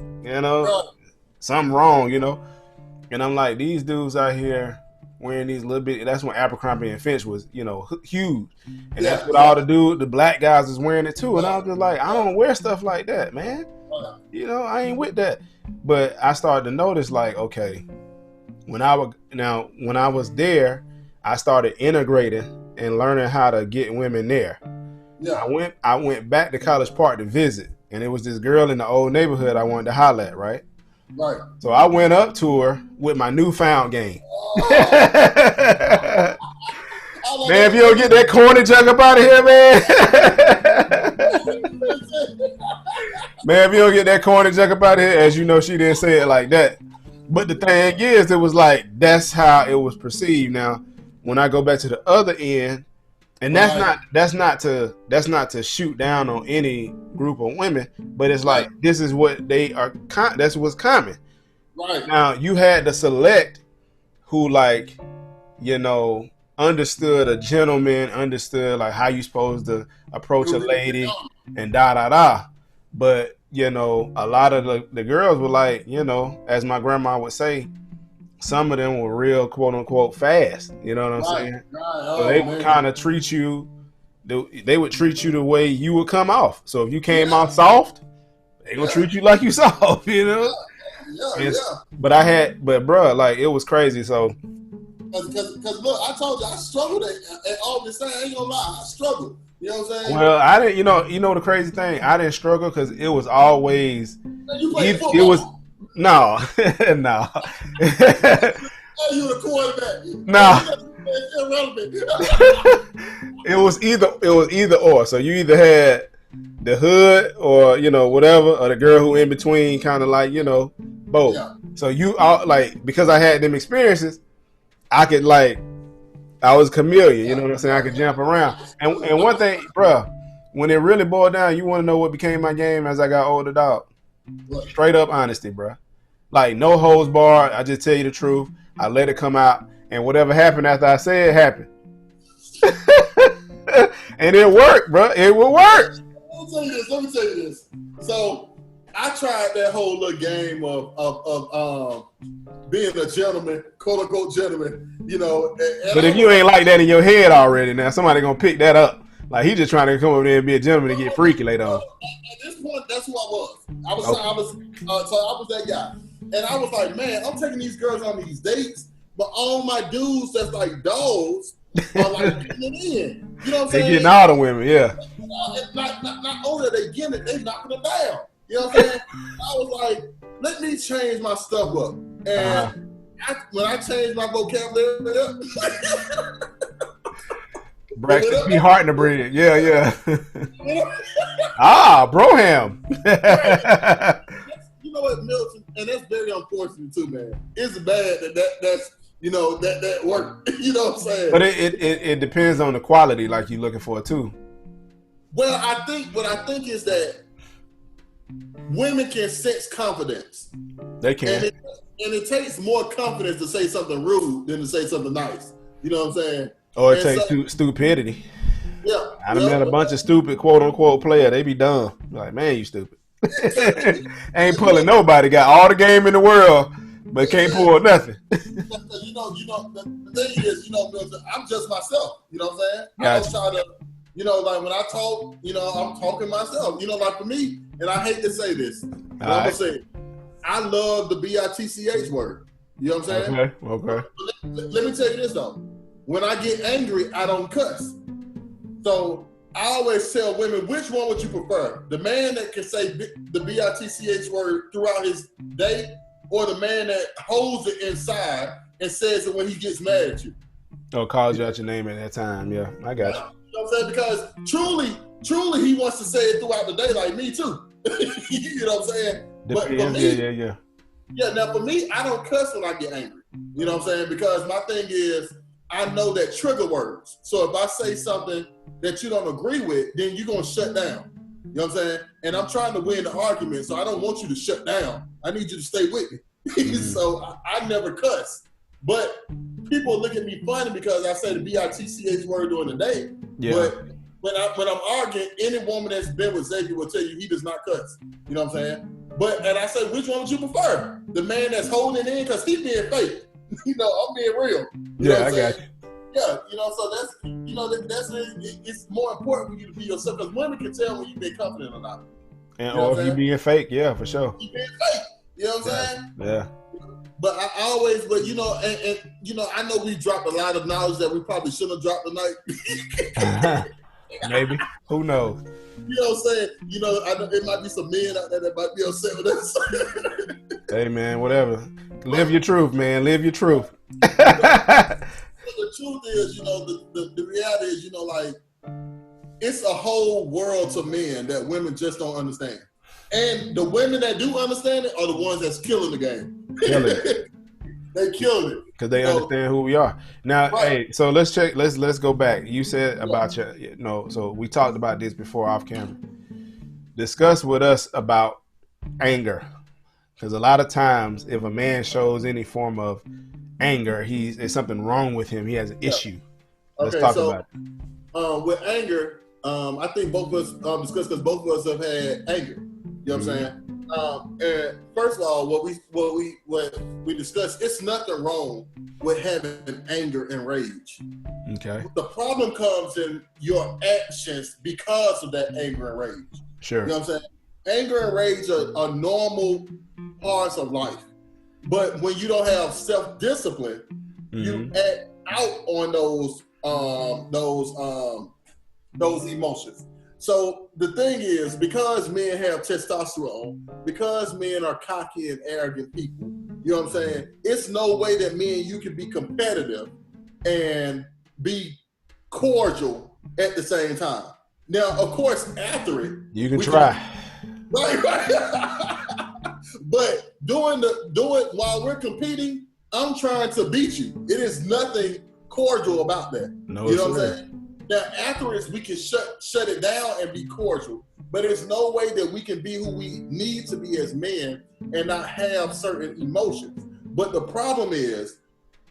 something wrong, and I'm like, these dudes out here wearing these little bit. That's when Abercrombie and Finch was, huge, and that's what all the black guys was wearing it too, and I was just like, I don't wear stuff like that, man. I ain't with that. But I started to notice, like, okay, when I was there, I started integrating and learning how to get women there. Yeah. I went back to College Park to visit, and it was this girl in the old neighborhood I wanted to holler at, right? Right. So I went up to her with my newfound game. Man, if you don't get that corny junk up out of here, man. Man, if you don't get that corny junk up out of here, as you know, she didn't say it like that. But the thing is, it was like, that's how it was perceived. Now, when I go back to the other end, and that's not to shoot down on any group of women, but it's like, this is what they are. That's what's common. Right. Now, you had the select who, like, understood a gentleman, understood like how you supposed to approach a lady, and da. But a lot of the girls were like, as my grandma would say, some of them were real quote unquote fast. You know what I'm saying? Right. So they would kind of treat you. They would treat you the way you would come off. So if you came off soft, they gonna treat you like you soft. Yeah. But bro, like, it was crazy. So. Because look, I told you I struggled at all this time. I ain't gonna lie, I struggled. You know what I'm saying? Well, I didn't. You know the crazy thing, I didn't struggle because it was always. You played football. It was no. You the quarterback. No. It was either or. So you either had the hood or whatever, or the girl who in between, kind of like both. Yeah. So you all like, because I had them experiences, I could I was a chameleon, you know what I'm saying? I could jump around. And one thing, bro, when it really boiled down, you want to know what became my game as I got older, dog? Straight up honesty, bro. Like, no holds barred. I just tell you the truth. I let it come out, and whatever happened after I said it happened. And it worked, bro. It will work. Let me tell you this. So I tried that whole little game of being a gentleman, quote unquote gentleman, you know. But if you ain't like that in your head already, now somebody gonna pick that up. Like he just trying to come over there and be a gentleman and get freaky later on. At this point, that's who I was. I was that guy, and I was like, man, I'm taking these girls on these dates, but all my dudes that's like dogs are like getting it in. You know what I'm saying? They getting all the women, yeah. Not only are they getting it, they knocking it down. You know what I'm saying? I was like, let me change my stuff up. And when I changed my vocabulary up, Braxton P. Hart in the bread. Yeah. Broham. You know what, Milton? And that's very unfortunate too, man. It's bad that's that work. You know what I'm saying? But it depends on the quality like you're looking for too. Well, what I think is that women can sense confidence. They can. And it takes more confidence to say something rude than to say something nice. You know what I'm saying? Or it takes stupidity. Yeah. I done met a bunch of stupid quote unquote player. They be dumb. Like, man, you stupid. Ain't pulling nobody. Got all the game in the world, but can't pull nothing. You know, the thing is, I'm just myself. You know what I'm saying? Gotcha. I don't try to, like when I talk, I'm talking myself. Like for me, and I hate to say this, but I'm gonna say it. I love the bitch word. You know what I'm saying? Okay. Let me tell you this though. When I get angry, I don't cuss. So I always tell women, which one would you prefer? The man that can say the bitch word throughout his day, or the man that holds it inside and says it when he gets mad at you? Oh, calls you out your name at that time. Yeah, I got you. You know what I'm saying? Because truly, he wants to say it throughout the day, like me too. You know what I'm saying? But for me, yeah. Now for me, I don't cuss when I get angry. You know what I'm saying? Because my thing is, I know that trigger words. So if I say something that you don't agree with, then you're gonna shut down. You know what I'm saying? And I'm trying to win the argument, so I don't want you to shut down. I need you to stay with me. So I never cuss. But people look at me funny because I say the bitch word during the day. Yeah. But when I'm arguing, any woman that's been with Xavier will tell you he does not cuss. You know what I'm saying? And I say, which one would you prefer? The man that's holding it in, because he's being fake. I'm being real. You know what I'm saying? Yeah, so that's it's more important for you to be yourself, because women can tell when you've been confident or not. Or if you being fake, yeah, for sure. You being fake. You know what I'm saying? Yeah. But I know we dropped a lot of knowledge that we probably shouldn't have dropped tonight. Maybe. Who knows? You know what I'm saying? I know it might be some men out there that might be upset with us. Hey, man, whatever. Live your truth, man. Live your truth. The truth is, the reality is, like, it's a whole world to men that women just don't understand. And the women that do understand it are the ones that's killing the game. They killed it. Because they understand who we are. Now, right. Hey, so let's check. Let's go back. You said about so we talked about this before off camera. Discuss with us about anger. Because a lot of times, if a man shows any form of anger, there's something wrong with him. He has an issue. Let's talk about it. With anger, I think both of us discussed, because both of us have had anger. You know what I'm saying? And first of all, what we discussed, it's nothing wrong with having anger and rage. Okay. The problem comes in your actions because of that anger and rage. Sure. You know what I'm saying? Anger and rage are normal parts of life. But when you don't have self-discipline, you act out on those emotions. So the thing is, because men have testosterone, because men are cocky and arrogant people, you know what I'm saying? It's no way that me and you can be competitive and be cordial at the same time. Now, of course, after it, you can try. Right. But doing it while we're competing, I'm trying to beat you. It is nothing cordial about that. No, you know what I'm saying? Now, afterwards, we can shut it down and be cordial, but there's no way that we can be who we need to be as men and not have certain emotions. But the problem is,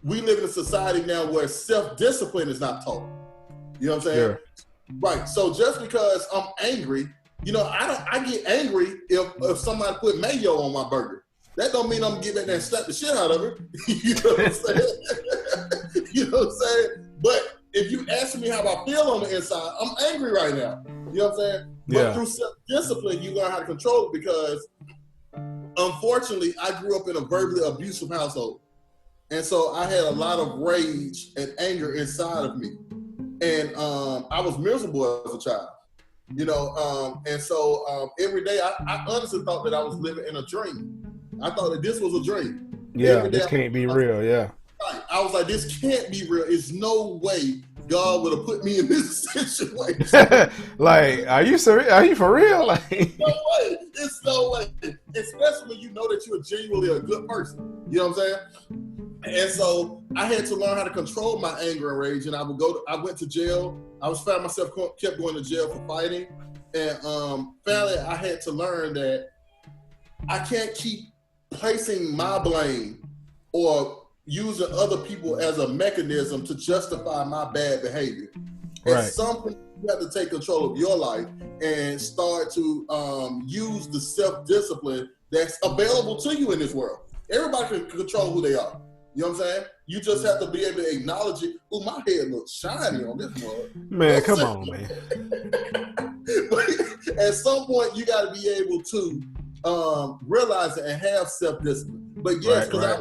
we live in a society now where self-discipline is not taught. You know what I'm saying? Sure. Right. So just because I'm angry, I get angry if somebody put mayo on my burger. That don't mean I'm gonna get back there and slap the shit out of her. You know what I'm saying? You know what I'm saying? But if you ask me how I feel on the inside, I'm angry right now. You know what I'm saying? Yeah. But through self-discipline, you learn how to control it because unfortunately, I grew up in a verbally abusive household. And so I had a lot of rage and anger inside of me. And I was miserable as a child, and so every day I honestly thought that I was living in a dream. I thought that this was a dream. Yeah, this can't be real. Yeah. I was like, this can't be real. It's no way God would have put me in this situation. Like, are you serious? Are you for real? Like, no way. It's no way. Especially when you know that you're genuinely a good person. You know what I'm saying? And so I had to learn how to control my anger and rage. And I went to jail. Found myself kept going to jail for fighting. And finally, I had to learn that I can't keep placing my blame or using other people as a mechanism to justify my bad behavior. Right. At some point, you have to take control of your life and start to use the self-discipline that's available to you in this world. Everybody can control who they are. You know what I'm saying? You just have to be able to acknowledge it. Oh, my head looks shiny on this one. Man, come on, man. But at some point, you got to be able to realize it and have self-discipline. But yes, because I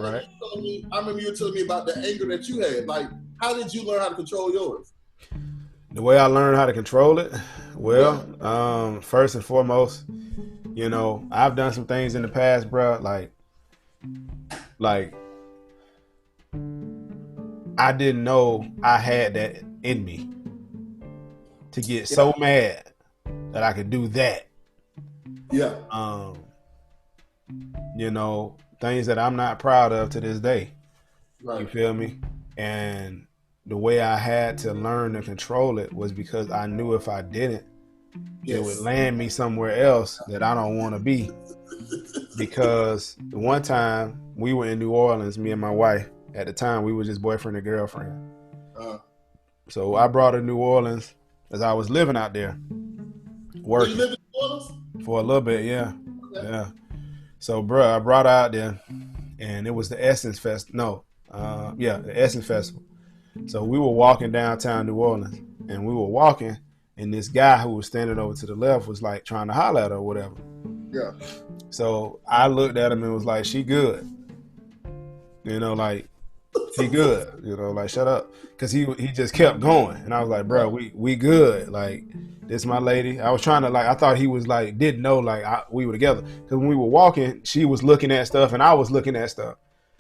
remember you telling me about the anger that you had. Like, how did you learn how to control yours? The way I learned how to control it, well, first and foremost, I've done some things in the past, bro. Like I didn't know I had that in me to get so mad that I could do that. Yeah. Things that I'm not proud of to this day. Right. You feel me? And the way I had to learn to control it was because I knew if I didn't, it would land me somewhere else that I don't want to be. Because one time we were in New Orleans, me and my wife. At the time, we were just boyfriend and girlfriend. So I brought her to New Orleans as I was living out there, working. You live in New Orleans? For a little bit, yeah. Okay. Yeah. So, bro, I brought her out there, and it was the Essence Fest. No, the Essence Festival. So we were walking downtown New Orleans, and we were walking, and this guy who was standing over to the left was like trying to holler at her or whatever. Yeah. So I looked at him and was like, "She good." He good, like shut up, because he just kept going, and I was like, bro, we good, like this my lady. I was trying to I thought he was didn't know we were together, because when we were walking, she was looking at stuff and I was looking at stuff,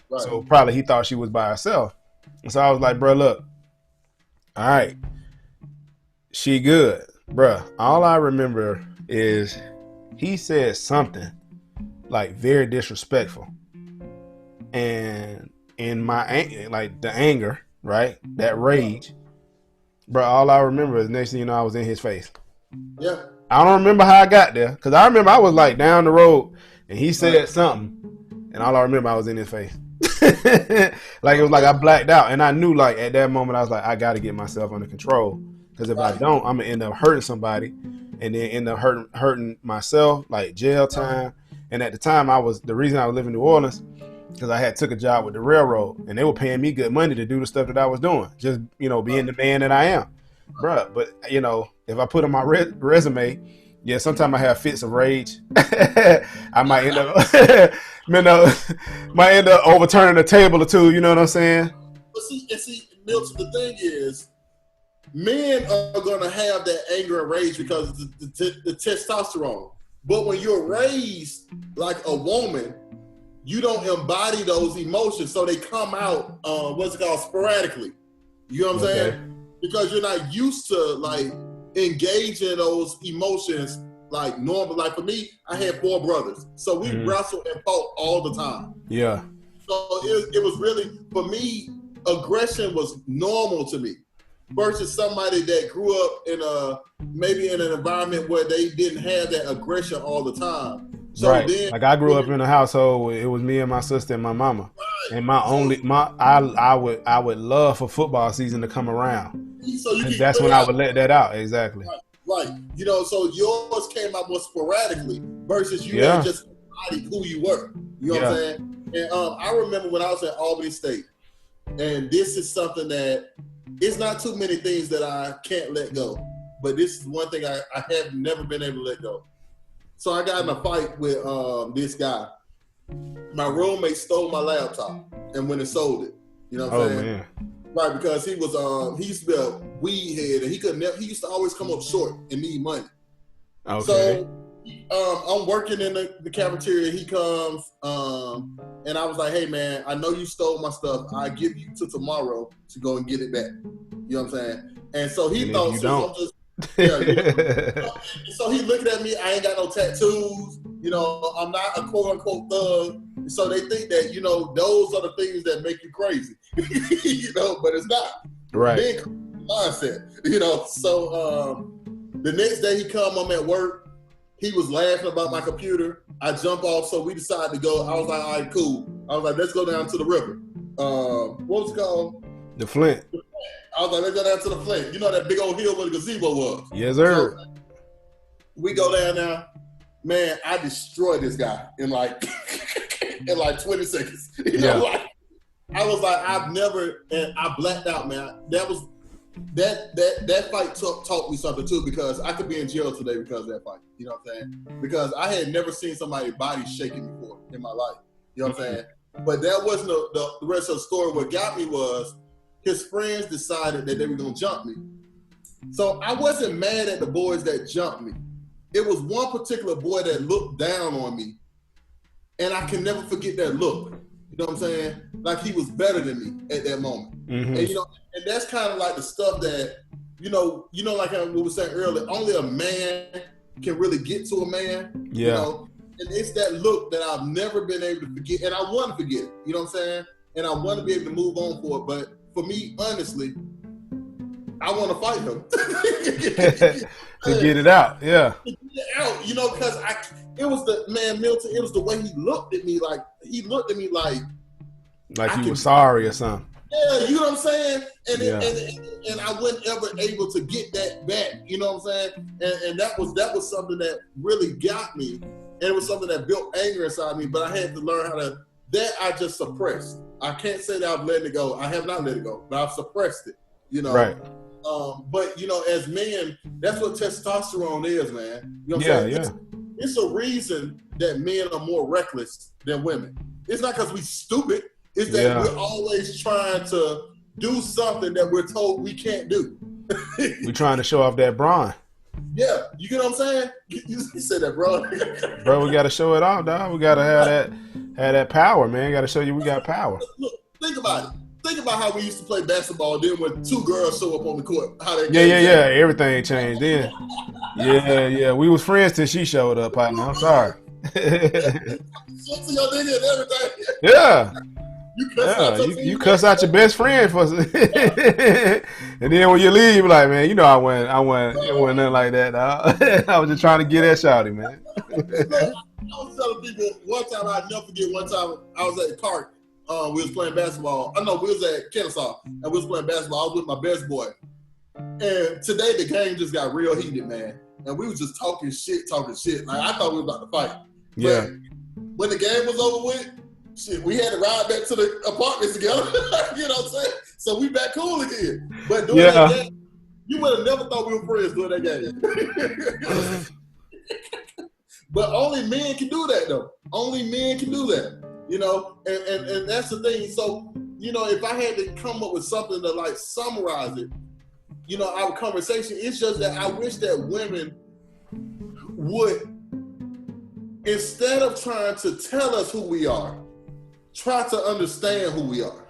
right. So probably he thought she was by herself, and so I was like, bro, look, all right, she good, bro. All I remember is he said something very disrespectful, and in my the anger, right? That rage, bro. All I remember is next thing you know, I was in his face. Yeah. I don't remember how I got there, because I remember I was down the road and he said something, and all I remember I was in his face. It was I blacked out, and I knew at that moment I was I got to get myself under control, because if I don't, I'm gonna end up hurting somebody, and then end up hurting myself, jail time. And at the time, the reason I was living in New Orleans, because I had took a job with the railroad, and they were paying me good money to do the stuff that I was doing, just being the man that I am, bruh. But if I put on my resume, sometimes I have fits of rage. I might end up, might end up overturning a table or two. You know what I'm saying? But see, Milton, the thing is, men are gonna have that anger and rage because of the testosterone. But when you're raised like a woman, you don't embody those emotions, so they come out sporadically. You know what I'm saying? Because you're not used to engaging those emotions normal. For me, I had 4 brothers, so we wrestled and fought all the time. Yeah. So it was really, for me, aggression was normal to me, versus somebody that grew up maybe in an environment where they didn't have that aggression all the time. So Right. then, Like I grew up in a household where it was me and my sister and my mama. And I would love for football season to come around. so you Cause can that's when play I out. would let that out. Exactly. Right. You know, so yours came out more sporadically versus you had Yeah. just embodied who you were. You know what I'm saying? And I remember when I was at Albany State, and this is something that it's not too many things that I can't let go, but this is one thing I have never been able to let go. So I got in a fight with this guy. My roommate stole my laptop and went and sold it. You know what I'm saying? Man. Right, because he used to be a weed head, and he used to always come up short and need money. Okay. So I'm working in the cafeteria. He comes, and I was like, "Hey man, I know you stole my stuff. I give you till tomorrow to go and get it back." You know what I'm saying? And so he thought, so he looking at me. I ain't got no tattoos. You know, I'm not a quote unquote thug. So they think that, you know, those are the things that make you crazy. You know, but it's not. Right. Being mindset. You know, so the next day he come, I'm at work. He was laughing about my computer. I jump off, so we decided to go. I was like, all right, cool. I was like, let's go down to the river. What was it called? The Flint. I was like, let's go down to the Flint. You know that big old hill where the gazebo was? Yes, sir. So, we go down there. Man, I destroyed this guy in like 20 seconds. You know, like I was like, and I blacked out, man. That fight taught me something too, because I could be in jail today because of that fight. You know what I'm saying? Because I had never seen somebody's body shaking before in my life. You know what I'm saying? But that wasn't the rest of the story. What got me was his friends decided that they were gonna jump me. So I wasn't mad at the boys that jumped me. It was one particular boy that looked down on me, and I can never forget that look. You know what I'm saying? Like he was better than me at that moment. Mm-hmm. And you know, and that's kind of like the stuff that, you know, like we were saying earlier, only a man can really get to a man. Yeah. You know? And it's that look that I've never been able to forget, and I want to forget it. You know what I'm saying? And I want to be able to move on for it. But for me, honestly, I want to fight him. To get it out, yeah. To get it out, you know, because it was the man Milton. It was the way he looked at me, like he was sorry or something. Yeah, you know what I'm saying? And I wasn't ever able to get that back. You know what I'm saying? And that was something that really got me, and it was something that built anger inside me. But I had to learn how to. That I just suppressed. I can't say that I've let it go. I have not let it go, but I've suppressed it. You know. Right. But you know, as men, that's what testosterone is, man. You know what I'm saying? It's a reason that men are more reckless than women. It's not because we're stupid. It's that we're always trying to do something that we're told we can't do. We're trying to show off that brawn. Yeah, you get what I'm saying? You said that, bro. Bro, we got to show it off, dog. We got to have that power, man. Got to show you we got power. Look, think about it. Think about how we used to play basketball. Then when two girls show up on the court, how they everything changed then. Yeah. We was friends till she showed up, partner. I'm sorry. Yeah. You cuss out your best friend for, and then when you leave, you're like, man, you know, it wasn't nothing like that, dog. I was just trying to get that shawty, man. I was telling people one time, I'll never forget. One time I was at the park. We was playing basketball. We was at Kennesaw, and we was playing basketball. I was with my best boy. And today the game just got real heated, man. And we was just talking shit. Like, I thought we were about to fight. Yeah. But when the game was over with, shit, we had to ride back to the apartments together. You know what I'm saying? So we back cool again. But during that game, you would have never thought we were friends during that game. But only men can do that, though. Only men can do that. You know, and that's the thing. So, you know, if I had to come up with something to like summarize it, you know, our conversation, it's just that I wish that women would, instead of trying to tell us who we are, try to understand who we are.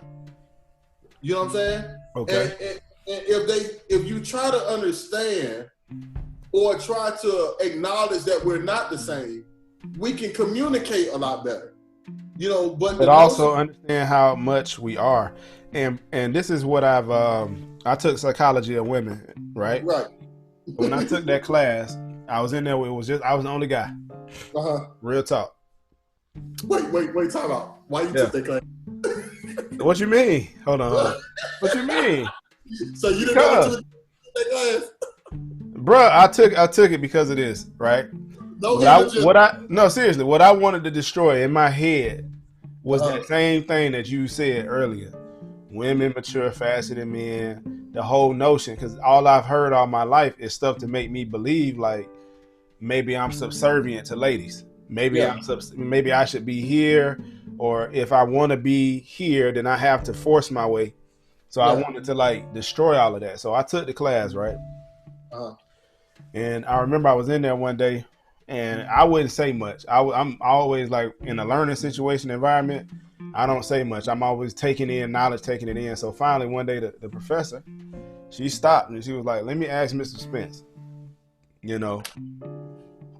You know what I'm saying? Okay. And if you try to understand or try to acknowledge that we're not the same, we can communicate a lot better. You know, but also understand how much we are, and this is what I took psychology of women, right? Right. When I took that class, I was in there. I was the only guy, Real talk. Wait, time out. Why you took that class? What you mean? Hold on. What you mean? So you didn't know that that class? Bruh, I took it because of this, right? No, seriously, what I wanted to destroy in my head was that same thing that you said earlier. Women mature faster than men. The whole notion, because all I've heard all my life is stuff to make me believe like maybe I'm subservient to ladies. Maybe maybe I should be here, or if I want to be here, then I have to force my way. So I wanted to like destroy all of that. So I took the class, right? And I remember I was in there one day, and I wouldn't say much. I'm always like in a learning situation environment. I don't say much. I'm always taking in knowledge, taking it in. So finally one day the professor, she stopped and she was like, "Let me ask Mr. Spence,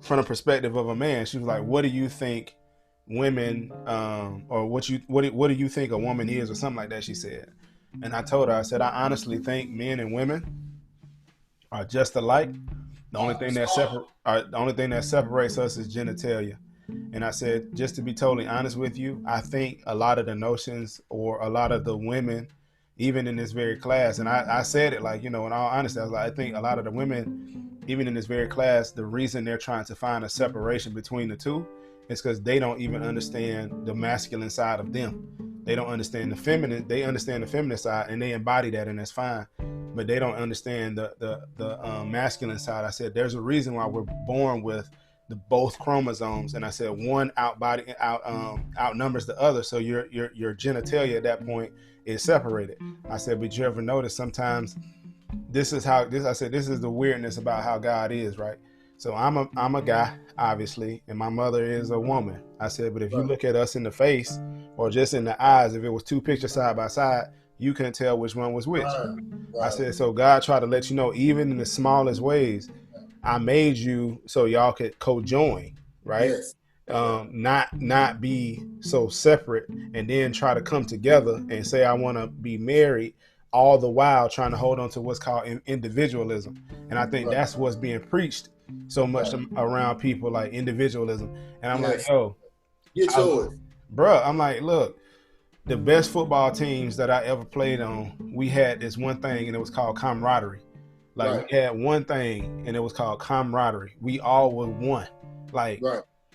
from the perspective of a man." She was like, "What do you think women, or what do you think a woman is," or something like that, she said. And I told her, I said, "I honestly think men and women are just alike. The only thing that separates us is genitalia." And I said, just to be totally honest with you, I think a lot of the notions, or a lot of the women, even in this very class, and I said it like, in all honesty, I was like, I think a lot of the women, even in this very class, the reason they're trying to find a separation between the two is because they don't even understand the masculine side of them. They don't understand the feminine. They understand the feminine side and they embody that, and that's fine. But they don't understand the masculine side. I said, there's a reason why we're born with the both chromosomes, and I said one outnumbers the other, so your genitalia at that point is separated. I said, but you ever notice sometimes I said this is the weirdness about how God is, right? So I'm a guy, obviously, and my mother is a woman. I said, but if you look at us in the face or just in the eyes, if it was two pictures side by side, you couldn't tell which one was which. I said, so God tried to let you know, even in the smallest ways, I made you so y'all could co-join, right? Yes. Not be so separate and then try to come together and say, I want to be married, all the while trying to hold on to what's called individualism. And I think that's what's being preached so much around people, like individualism. And I'm like, yo, get yours. Bruh, I'm like, look, the best football teams that I ever played on, we had this one thing, and it was called camaraderie. Like we had one thing, and it was called camaraderie. We all were one. Like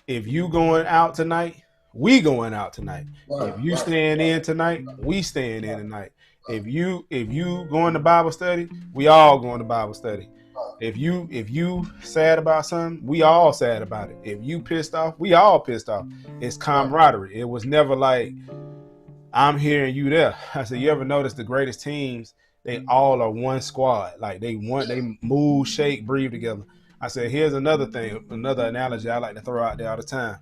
if you going out tonight, we going out tonight. If you staying in tonight, we staying in tonight. If you going to Bible study, we all going to Bible study. If you sad about something, we all sad about it. If you pissed off, we all pissed off. It's camaraderie. It was never like I'm here and you there. I said, you ever notice the greatest teams? They all are one squad. Like they move, shake, breathe together. I said, here's another thing, another analogy I like to throw out there all the time.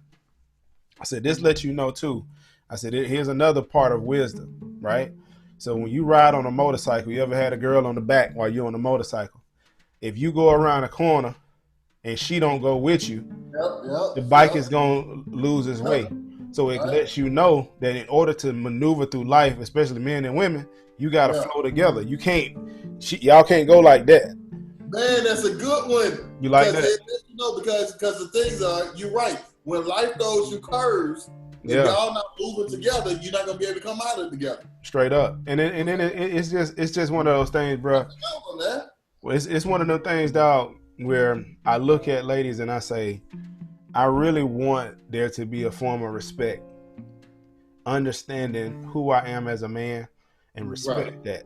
I said, this lets you know too. I said, here's another part of wisdom, right? So when you ride on a motorcycle, you ever had a girl on the back while you're on the motorcycle? If you go around a corner and she don't go with you, the bike is going to lose its way. So it lets you know that in order to maneuver through life, especially men and women, you got to flow together. You can't, y'all can't go like that. Man, that's a good one. You like that? Because the things are, you're right. When life throws you curves, if y'all not moving together, you're not gonna be able to come out of it together. Straight up, and then it's just one of those things, bro. It's one of those things, dog, where I look at ladies and I say, I really want there to be a form of respect, understanding who I am as a man, and respect that.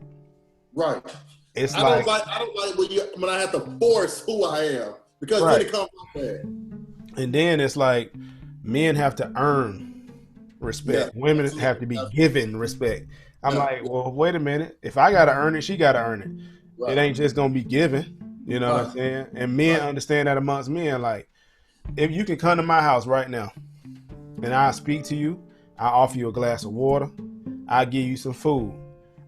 Right. It's I don't like when I have to force who I am, because then it comes out bad. And then it's like men have to earn respect. Yeah, women have to be given respect. I'm like, well, wait a minute. If I gotta earn it, she gotta earn it. Right. It ain't just gonna be given. You know what I'm saying? And men understand that amongst men. Like, if you can come to my house right now and I speak to you, I offer you a glass of water, I give you some food.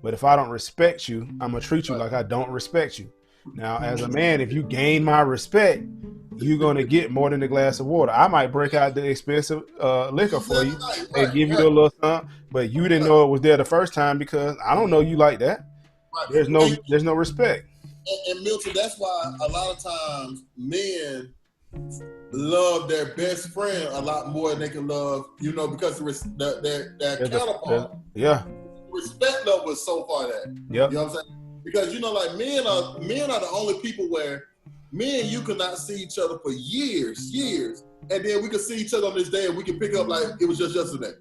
But if I don't respect you, I'm gonna treat you like I don't respect you. Now, as a man, if you gain my respect, you're gonna get more than a glass of water. I might break out the expensive liquor for you and give you a little something, but you didn't know it was there the first time because I don't know you like that. There's no respect. And Milton, that's why a lot of times men love their best friend a lot more than they can love, because their counterpart. Yeah. Respect level is so far that. Yep. You know what I'm saying? Because like men are the only people where me and you cannot see each other for years, and then we can see each other on this day and we can pick up like it was just yesterday.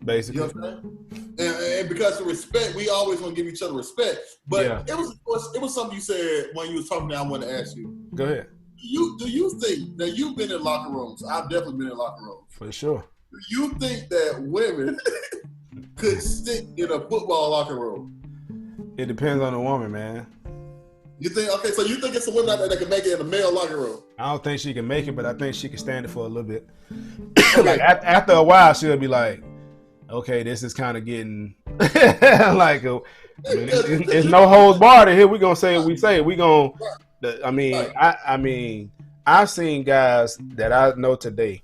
Basically. You know what I'm saying? And because of respect, we always want to give each other respect. But it was something you said when you was talking that I want to ask you. Go ahead. Do you think that you've been in locker rooms? I've definitely been in locker rooms. For sure. Do you think that women could stick in a football locker room? It depends on the woman, man. You think, okay, so you think it's a woman out there that can make it in a male locker room? I don't think she can make it, but I think she can stand it for a little bit. Like after a while, she'll be like, okay, this is kind of getting like, it's no holds barred here. We're going to say what we say. We're going to, I mean, I've seen guys that I know today,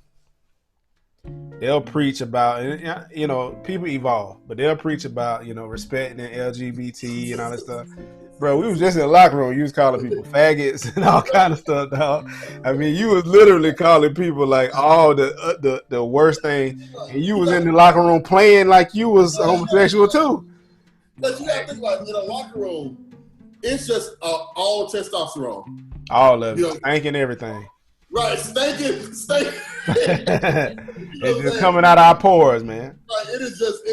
they'll preach about, people evolve, but they'll preach about, respecting LGBT and all that stuff. Bro, we was just in the locker room. You was calling people faggots and all kind of stuff, dog. I mean, you was literally calling people like all the worst thing, and you was in the locker room playing like you was homosexual too. But you gotta think about it, in a locker room, it's just all testosterone. All of it, stinking everything. Right, stinking. It's just coming out of our pores, man. Right, it is just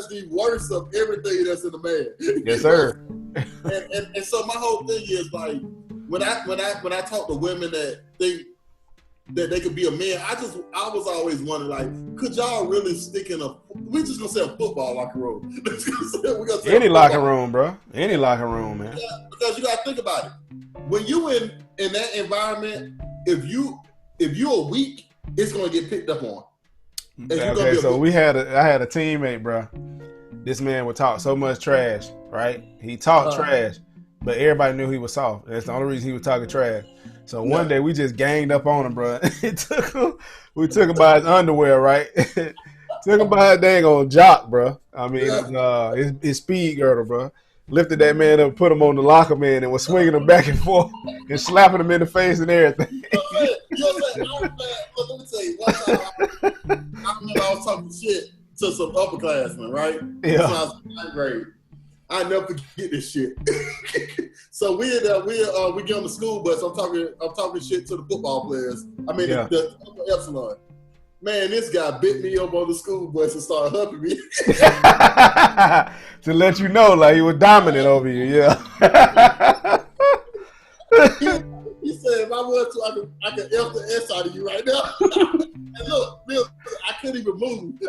the worst of everything that's in the man. Yes, sir. And so my whole thing is like when I talk to women that think that they could be a man, I was always wondering like, could y'all really stick in we just gonna say a football locker room? Any locker room, bro. Any locker room, man. Yeah, because you gotta think about it. When you in that environment, if you're weak, it's gonna get picked up on. Okay, so I had a teammate, bro. This man would talk so much trash, right? He talked trash, but everybody knew he was soft. That's the only reason he was talking trash. So one day we just ganged up on him, bro. We took him by his underwear, right? Took him by his dang on jock, bro. I mean, his speed girdle, bro. Lifted that man up, put him on the locker, man, and was swinging him back and forth and slapping him in the face and everything. Let me tell you, one time I remember I was talking shit to some upperclassmen, right? Yeah. So I was in ninth grade. I never forget this shit. So we get on the school bus. I'm talking shit to the football players. I mean, the epsilon. Man, this guy bit me up on the school bus and started humping me. To let you know, like he was dominant over you, yeah. He said, if I was to, I could F the S out of you right now. And look, I couldn't even move.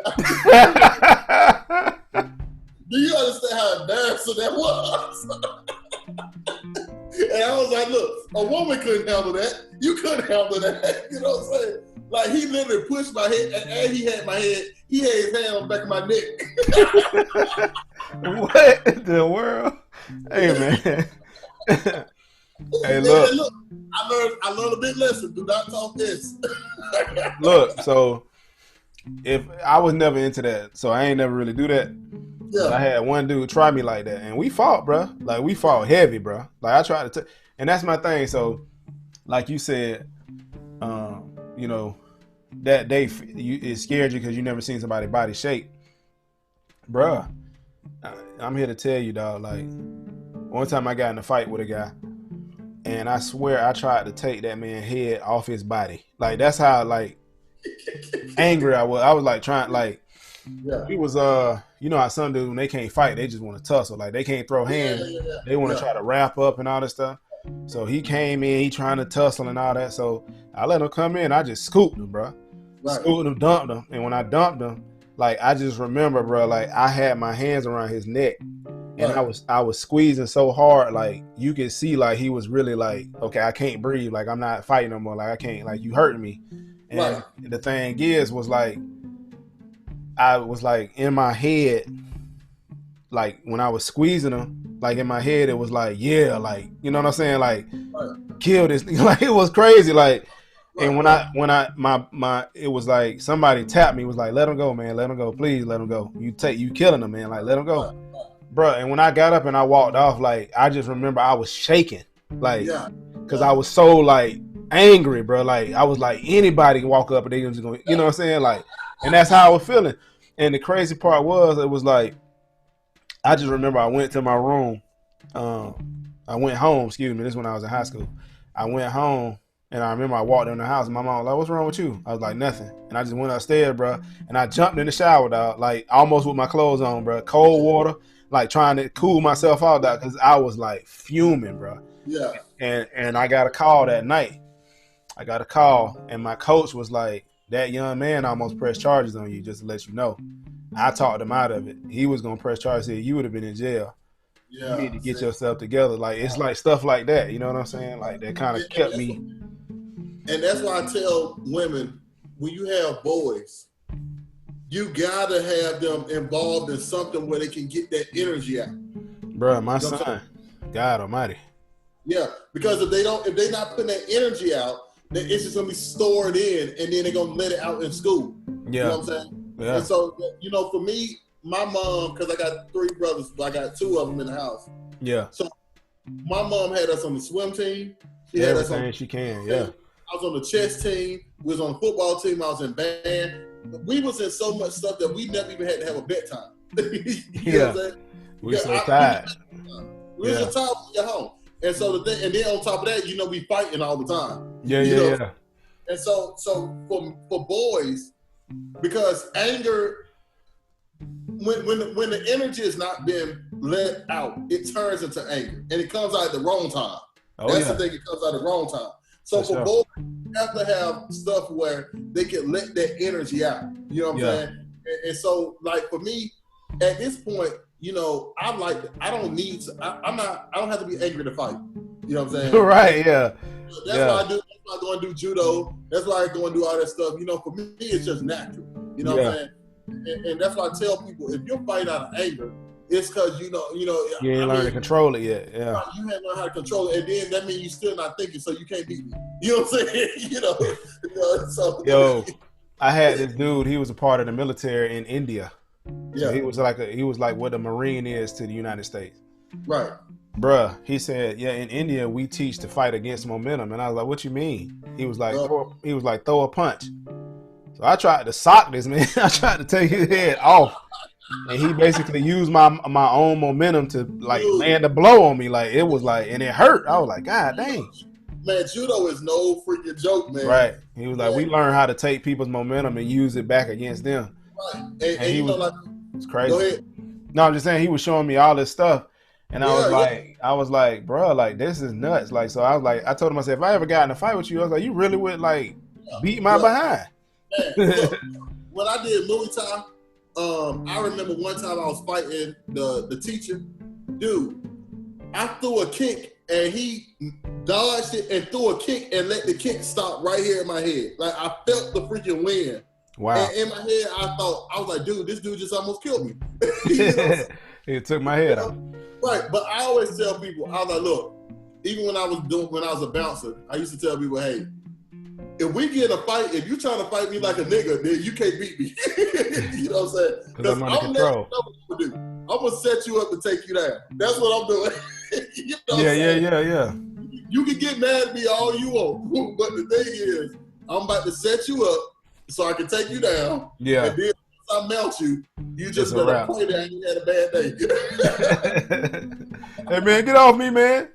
Do you understand how embarrassing that was? And I was like, look, a woman couldn't handle that. You couldn't handle that. You know what I'm saying? Like, he literally pushed my head, and he had my head. He had his hand on the back of my neck. What in the world? Hey, man. Hey, look. And look, I learned a big lesson. Do not talk this. Look, so if I was never into that, so I ain't never really do that. Yeah. But I had one dude try me like that, and we fought, bro. Like, we fought heavy, bro. Like, I tried to, and that's my thing. So, like you said, that day it scared you because you never seen somebody body shape, bruh. I'm here to tell you, dog. Like, one time I got in a fight with a guy, and I swear I tried to take that man's head off his body. Like, that's how like angry I was. I was like trying, like, he was how some dudes when they can't fight, they just want to tussle. Like, they can't throw hands. They want to try to wrap up and all this stuff. So he came in, he trying to tussle and all that. So I let him come in. I just scooped him, bro. Right. Scooped him, dumped him. And when I dumped him, like, I just remember, bro, like, I had my hands around his neck, and I was squeezing so hard, like, you could see, like, he was really like, okay, I can't breathe. Like, I'm not fighting no more. Like, I can't, like, you hurting me. And the thing was like, I was like in my head, like when I was squeezing him, like in my head, it was like, yeah, like, you know what I'm saying? Like, kill this thing. Like, it was crazy. Like, and when I it was like somebody tapped me, was like, let him go, man. Let him go. Please let him go. You killing him, man. Like, let him go. Bro. And when I got up and I walked off, like, I just remember I was shaking, like, cause I was so like angry, bro. Like I was like anybody can walk up and they just going, you know what I'm saying? Like, and that's how I was feeling. And the crazy part was, it was like, I just remember I went to my room. I went home. Excuse me. This is when I was in high school. I went home. And I remember I walked in the house and my mom was like, what's wrong with you? I was like, nothing. And I just went upstairs, bro. And I jumped in the shower, dog, like almost with my clothes on, bro. Cold water, like trying to cool myself out, dog, because I was like fuming, bro. Yeah. And I got a call that night. I got a call and my coach was like, that young man almost pressed charges on you, just to let you know. I talked him out of it. He was going to press charges. Said, you would have been in jail. Yeah. You need to get yourself together. Like, it's like stuff like that. You know what I'm saying? Like, that kind of kept me. And that's why I tell women, when you have boys, you gotta have them involved in something where they can get that energy out. Bro, my son, God Almighty. Yeah, because if they're not putting that energy out, then it's just gonna be stored in, and then they're gonna let it out in school. Yeah. You know what I'm saying? Yeah. And so, you know, for me, my mom, because I got 3 brothers, but I got 2 of them in the house. Yeah. So my mom had us on the swim team. She had us on, she can. Yeah. I was on the chess team. We was on the football team. I was in band. We was in so much stuff that we never even had to have a bedtime. You know what I'm saying? We were so tired. We was so tired when we got home. And so the thing, and then on top of that, you know, we fighting all the time. Yeah. And so for boys, because anger, when the energy is not being let out, it turns into anger, and it comes out at the wrong time. That's the thing; it comes out at the wrong time. So for boys, you have to have stuff where they can let that energy out. You know what I'm saying? And so, like for me, at this point, you know, I don't need to. I don't have to be angry to fight. You know what I'm saying? Right? Yeah. That's why I do. That's why I go and do judo. That's why I go and do all that stuff. You know, for me, it's just natural. You know what I'm saying? And that's why I tell people, if you're fighting out of anger, it's because you ain't learned to control it yet. Yeah, you haven't learned how to control it, and then that means you're still not thinking, so you can't beat me. You know what I'm saying? you know. So yo, I had this dude. He was a part of the military in India. Yeah, so he was like what a Marine is to the United States. Right. Bruh, he said, yeah, in India we teach to fight against momentum, and I was like, what you mean? He was like, throw a punch. So I tried to sock this man. I tried to take his head off. And he basically used my own momentum to like land a blow on me. Like it was like, and it hurt. I was like, God dang. Man, judo is no freaking joke, man. Right. He was like, we learn how to take people's momentum and use it back against them. Right. And he was, it's crazy. Go ahead. No, I'm just saying he was showing me all this stuff. And I was like, bro, like this is nuts. Like, so I was like, I told him, I said, if I ever got in a fight with you, I was like, you really would like beat my behind. Man, look, when I did Muay Thai, I remember one time I was fighting the teacher. Dude, I threw a kick and he dodged it and threw a kick and let the kick stop right here in my head. Like I felt the freaking wind. Wow. And in my head, I was like, dude, this dude just almost killed me. It took my head off. Right, but I always tell people, I was like, look, even when I was a bouncer, I used to tell people, hey, if we get in a fight, if you're trying to fight me like a nigga, then you can't beat me. You know what I'm saying? Because I'm under control. I'm gonna set you up to take you down. That's what I'm doing. You know yeah. You can get mad at me all you want, but the thing is, I'm about to set you up so I can take you down. Yeah. And then once I melt you, you just better play that and you had a bad day. Hey man, get off me, man.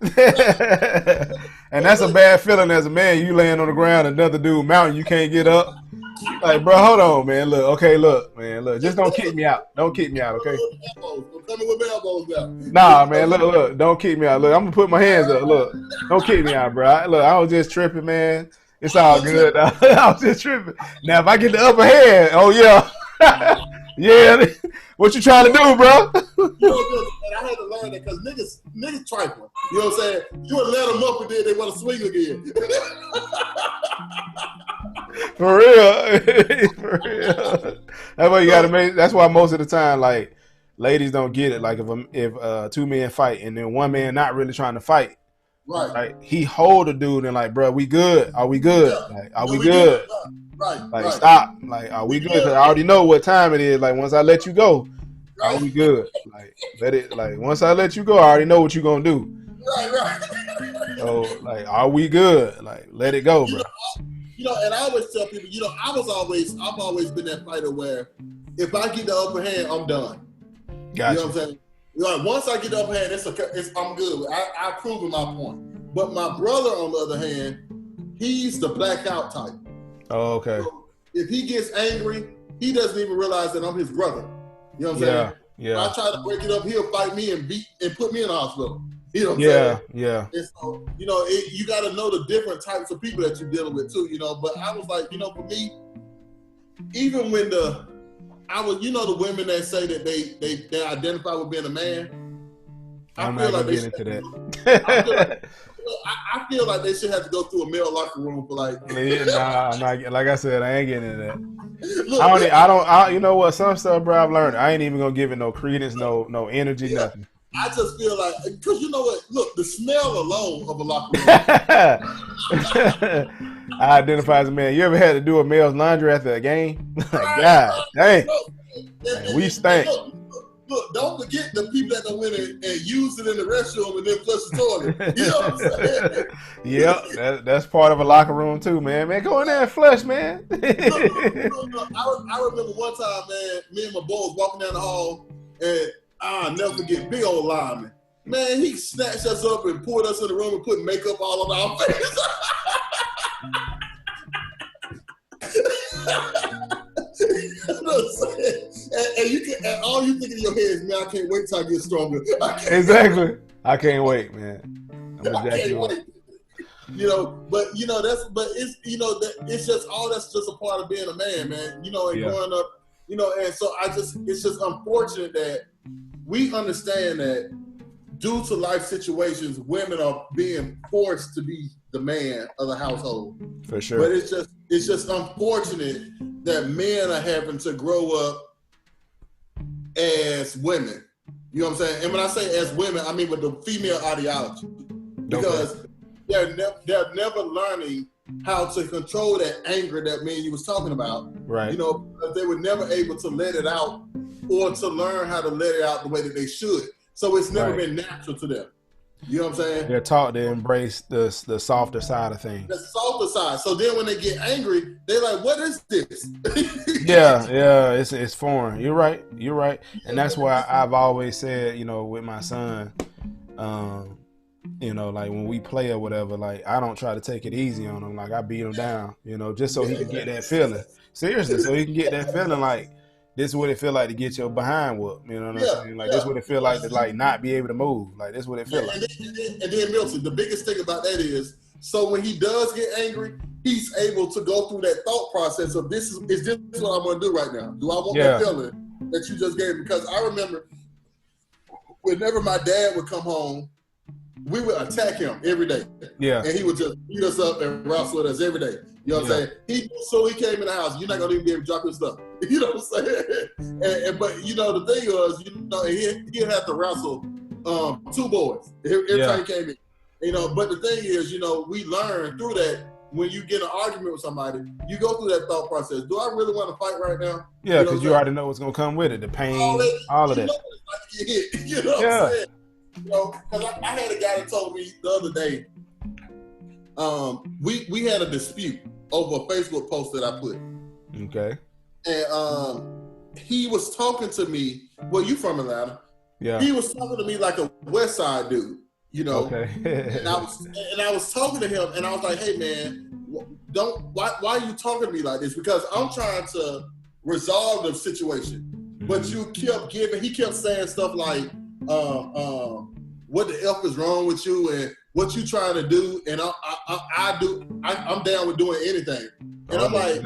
And that's a bad feeling as a man. You laying on the ground, another dude mounting, you can't get up. Like, bro, hold on, man. Look, just don't kick me out. Don't kick me out, okay? Nah, man, look, don't kick me out. Look, I'm gonna put my hands up. Look, don't kick me out, bro. I was just tripping, man. It's all good. I was just tripping. Now, if I get the upper hand, oh yeah. Yeah, what you trying to do, bro? You know, I had to learn that because niggas trifling. You know what I'm saying? You would let them up and then they want to swing again. For real. For real. That's why you gotta make. That's why most of the time, like, ladies don't get it. Like if 2 men fight and then one man not really trying to fight, right? Like he hold a dude and like, bro, we good? Are we good? Yeah. Like, are we good? Right. Like, stop. Like, are we good? Because I already know what time it is. Like, once I let you go, are we good? Like, once I let you go, I already know what you're gonna do. Right. So like, are we good? Like, let it go, bro. And I always tell people, I've always been that fighter where if I get the upper hand, I'm done. Gotcha. You know what I'm saying? Like, once I get the upper hand, I'm good. I've proven my point. But my brother, on the other hand, he's the blackout type. Oh, okay. So if he gets angry, he doesn't even realize that I'm his brother. You know what I'm saying? Yeah. If I try to break it up, he'll fight me and put me in the hospital. You know what I'm saying? Yeah. And so, you got to know the different types of people that you're dealing with too, But I was like, for me, even when the women that say that they identify with being a man, I'm not gonna get into that. I feel like they should have to go through a male locker room for like. Nah, I'm not. Like I said, I ain't getting into that. Look, you know what? Some stuff, bro, I've learned. I ain't even gonna give it no credence, no energy, nothing. I just feel like, because you know what? Look, the smell alone of a locker room. I identify as a man. You ever had to do a male's laundry after a game? God dang. We stink. Look, don't forget the people that don't went and use it in the restroom and then flush the toilet. You know what I'm saying? Yep, that's part of a locker room too, man. Man, go in there and flush, man. Look, I remember one time, man, me and my boy was walking down the hall, and I'll never forget, big old lineman. Man, he snatched us up and pulled us in the room and put makeup all on our face. You know what I'm saying? And all you think in your head is, man, I can't wait till I get stronger. Exactly. I can't wait, man. I can't wait. But it's just all that's just a part of being a man, man. And growing up, and so it's just unfortunate that we understand that due to life situations, women are being forced to be the man of the household. For sure. But it's just unfortunate that men are having to grow up as women. You know what I'm saying? And when I say as women, I mean with the female ideology. Because they're never learning how to control that anger that me and you was talking about. Right. They were never able to let it out or to learn how to let it out the way that they should. So it's never been natural to them. You know what I'm saying? They're taught to embrace the softer side of things. The softer side. So then when they get angry, they're like, what is this? Yeah, it's foreign. You're right. And that's why I've always said, with my son, like when we play or whatever, like I don't try to take it easy on him. Like I beat him down, just so he can get that feeling. Seriously, so he can get that feeling like, this is what it feel like to get your behind whooped. You know what I'm saying? Like this is what it feel like to not be able to move. Like this is what it feel like. And then Milton, the biggest thing about that is, so when he does get angry, he's able to go through that thought process of is this what I'm gonna do right now? Do I want that feeling that you just gave me? Because I remember whenever my dad would come home, we would attack him every day. Yeah. And he would just beat us up and wrestle with us every day. You know what I'm saying? So he came in the house, you're not gonna even be able to drop his stuff. You know what I'm saying? But the thing was, he'd have to wrestle 2 boys every time he came in. But the thing is, we learn through that. When you get in an argument with somebody, you go through that thought process. Do I really want to fight right now? Yeah, because you already know what's gonna come with it, the pain, all of that. Get hit. You know what I'm saying? Because I had a guy that told me the other day, we had a dispute over a Facebook post that I put. Okay. And he was talking to me. Well, you from Atlanta? Yeah. He was talking to me like a West Side dude. Okay. and I was talking to him, and I was like, "Hey, man, why are you talking to me like this? Because I'm trying to resolve the situation." Mm-hmm. But he kept saying stuff like, what the F is wrong with you and what you trying to do? And I'm down with doing anything. And I'm like, you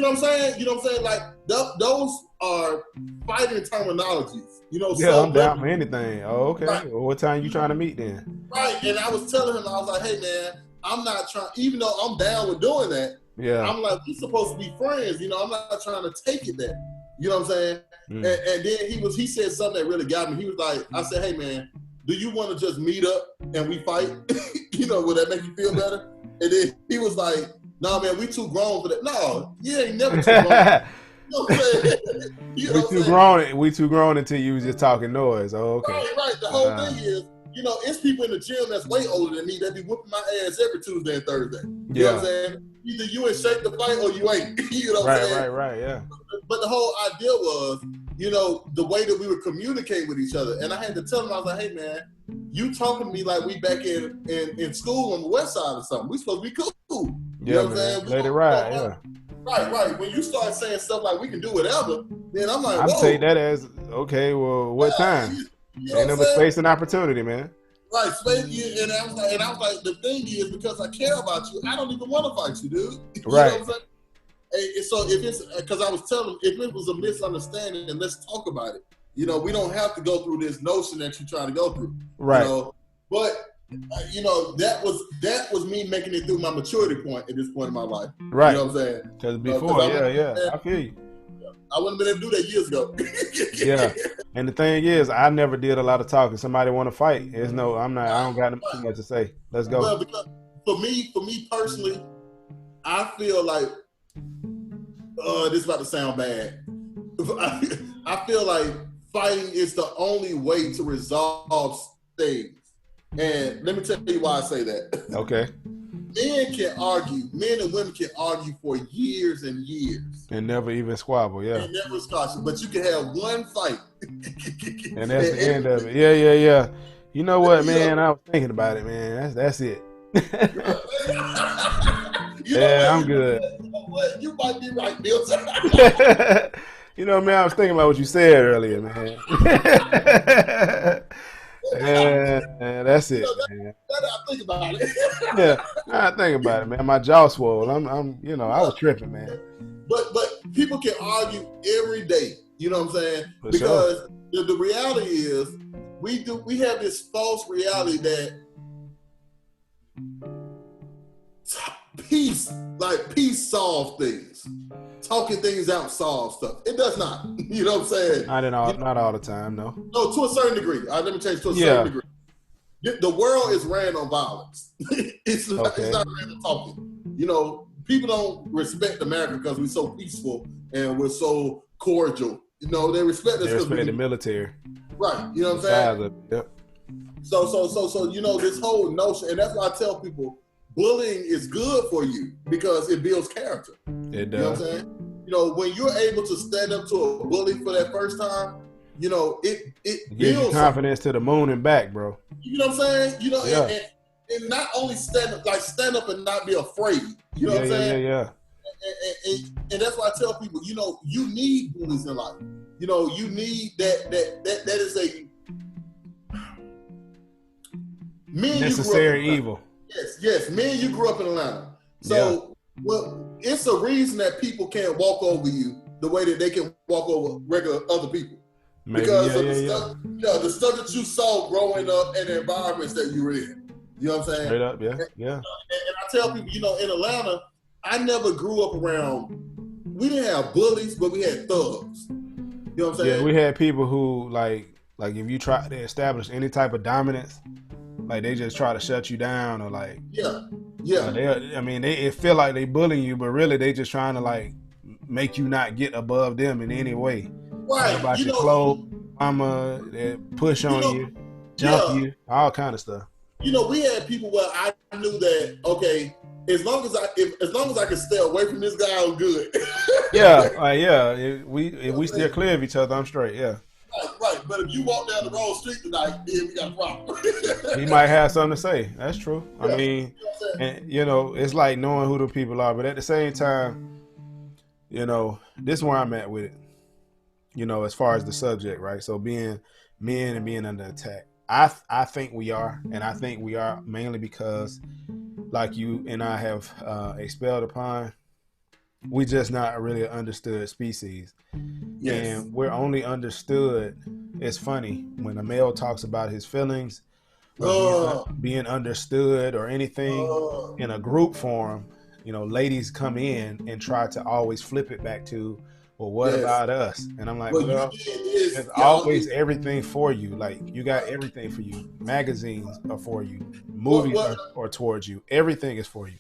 know what I'm saying? Like those are fighting terminologies. I'm down for anything. Oh, okay. Right. Well, what time you trying to meet then? Right. And I was telling him, I was like, hey man, I'm not trying, even though I'm down with doing that. Yeah. I'm like, we're supposed to be friends. I'm not trying to take it there. You know what I'm saying? Mm. And then he said something that really got me. He was like, I said, hey man, do you want to just meet up and we fight? Will that make you feel better? And then he was like, nah, man, we too grown for that. No, you ain't never too grown. You know what I'm saying? We too grown until you was just talking noise. Oh, okay. Right. The whole thing is, you know, it's people in the gym that's way older than me that be whooping my ass every Tuesday and Thursday. You know what I'm saying? Either you in shape to fight or you ain't. You know what I'm saying? Right, yeah. But the whole idea was, you know, the way that we would communicate with each other. And I had to tell him, I was like, hey, man, you talking to me like we back in school on the west side or something. We supposed to be cool. You know what I'm saying? Let it ride, yeah. Right. When you start saying stuff like we can do whatever, then I'm like, whoa. I'm take that as, okay, well, what time? You know Ain't no space and opportunity, man. Right, space, and I was like, the thing is, because I care about you, I don't even want to fight you, dude. You right. know what I'm saying? And so if it's, because I was telling him, if it was a misunderstanding, then let's talk about it. You know, we don't have to go through this notion that you're trying to go through. Right. You know? But, you know, that was me making it through my maturity point at this point in my life. Right. You know what I'm saying? Because before, I feel you. I wouldn't have been able to do that years ago. Yeah. And the thing is, I never did a lot of talking. Somebody want to fight. I don't got too much to say. Let's go. Well, because for me personally, I feel like, this is about to sound bad. I feel like fighting is the only way to resolve things. And let me tell you why I say that. Okay. Men and women can argue for years and years. And never even squabble, yeah. And never squabble, but you can have one fight. And that's the end of it. Yeah. You know what, man? I was thinking about it, man. That's it. I'm good. You know what? You might be right, Bill. You know, man, I was thinking about what you said earlier, man. Yeah, that's it, man. I think about it. Yeah, I think about it, man. My jaw swole. I was tripping, man. But people can argue every day. You know what I'm saying? For because sure. the reality is we have this false reality that peace solves things. Talking things out solves stuff. It does not. You know what I'm saying? Not all the time, no. No, to a certain degree. Let me change to a certain degree. The world is ran on violence. It's not ran on talking. You know, people don't respect America because we're so peaceful and we're so cordial. You know, they respect us. They respect the military. Right. You know what I'm saying? Yep. So you know, this whole notion, and that's why I tell people, bullying is good for you because it builds character. It does. You know what I'm saying? You know, when you're able to stand up to a bully for that first time, you know, it gives you confidence to the moon and back, bro. You know what I'm saying? You know, and not only stand up and not be afraid. You know what I'm saying? Yeah. And that's why I tell people, you know, you need bullies in life. You know, you need that is a necessary evil. Yes. Me and you grew up in Atlanta. So, well, it's a reason that people can't walk over you the way that they can walk over regular other people. Maybe, because of the stuff that you saw growing up and the environments that you were in. You know what I'm saying? Straight up, yeah. And I tell people, you know, in Atlanta, I never grew up around, we didn't have bullies, but we had thugs. You know what I'm saying? Yeah, we had people who, like if you try to establish any type of dominance, like they just try to shut you down or like they feel like they bullying you, but really they just trying to like make you not get above them in any way. Right. About your clothes, push on you, jump you, all kind of stuff. You know, we had people where I knew that, okay, as long as I can stay away from this guy, I'm good. If we steer clear of each other, I'm straight. Yeah. Right. But if you walk down the wrong street tonight, then we got a problem. He might have something to say. That's true. Yeah. I mean, it's like knowing who the people are, but at the same time, you know, this is where I'm at with it. You know, as far as the subject, right? So being men and being under attack, I think we are, and I think we are mainly because, like you and I have expelled upon, we just not really understood species. Yes. And we're only understood. It's funny when a male talks about his feelings, or being understood or anything in a group forum. You know, ladies come in and try to always flip it back to, well, what about us? And I'm like, there's always everything for you. Like, you got everything for you. Magazines are for you. Movies are towards you. Everything is for you.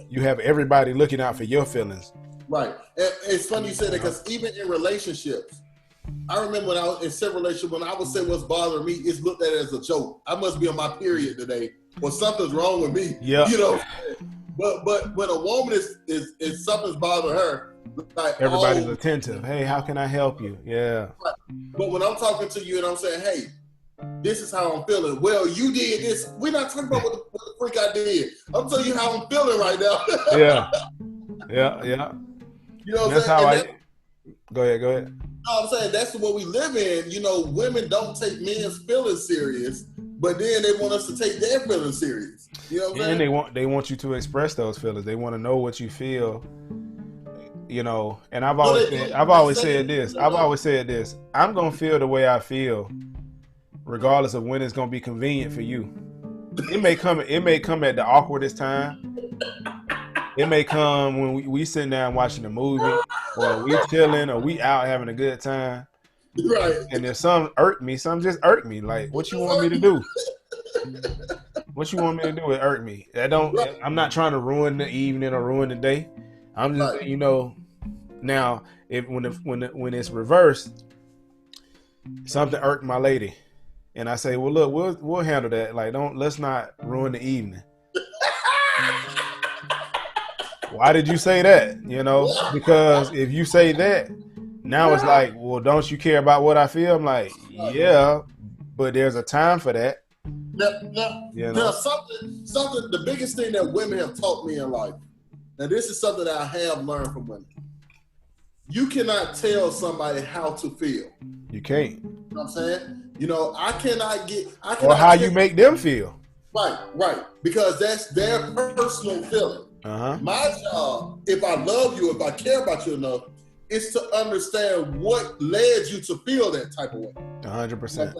You have everybody looking out for your feelings. Right. And it's funny you say that because even in relationships, I remember when I was in several relationships, when I would say what's bothering me, it's looked at as a joke. I must be on my period today, or something's wrong with me. Yeah. You know. But when a woman is something's bothering her, like everybody's attentive. Hey, how can I help you? Yeah. But when I'm talking to you and I'm saying, hey, this is how I'm feeling. Well, you did this. We're not talking about what the freak I did. I'm telling you how I'm feeling right now. Yeah. Yeah. You know what that's I'm saying? Go ahead. No, I'm saying that's what we live in. You know, women don't take men's feelings serious, but then they want us to take their feelings serious. You know what I'm saying? And they want you to express those feelings. They want to know what you feel. You know, and I've always said this. I'm gonna feel the way I feel, regardless of when it's gonna be convenient for you. It may come at the awkwardest time. It may come when we sitting down watching a movie, or we chilling, or we out having a good time. Right. And if some just irk me. Like, what you want me to do? What you want me to do? It irk me. I'm not trying to ruin the evening or ruin the day. I'm just, you know, now when it's reversed, something irked my lady, and I say, well, look, we'll handle that. Like, let's not ruin the evening. Why did you say that? You know, because if you say that, now it's like, well, don't you care about what I feel? I'm like, yeah, but there's a time for that. Now, something. The biggest thing that women have taught me in life, and this is something that I have learned from women. You cannot tell somebody how to feel. You can't. You know what I'm saying? You know, I cannot or how you make them feel. Right. Because that's their personal feeling. My job, if I love you, if I care about you enough, is to understand what led you to feel that type of way. 100%.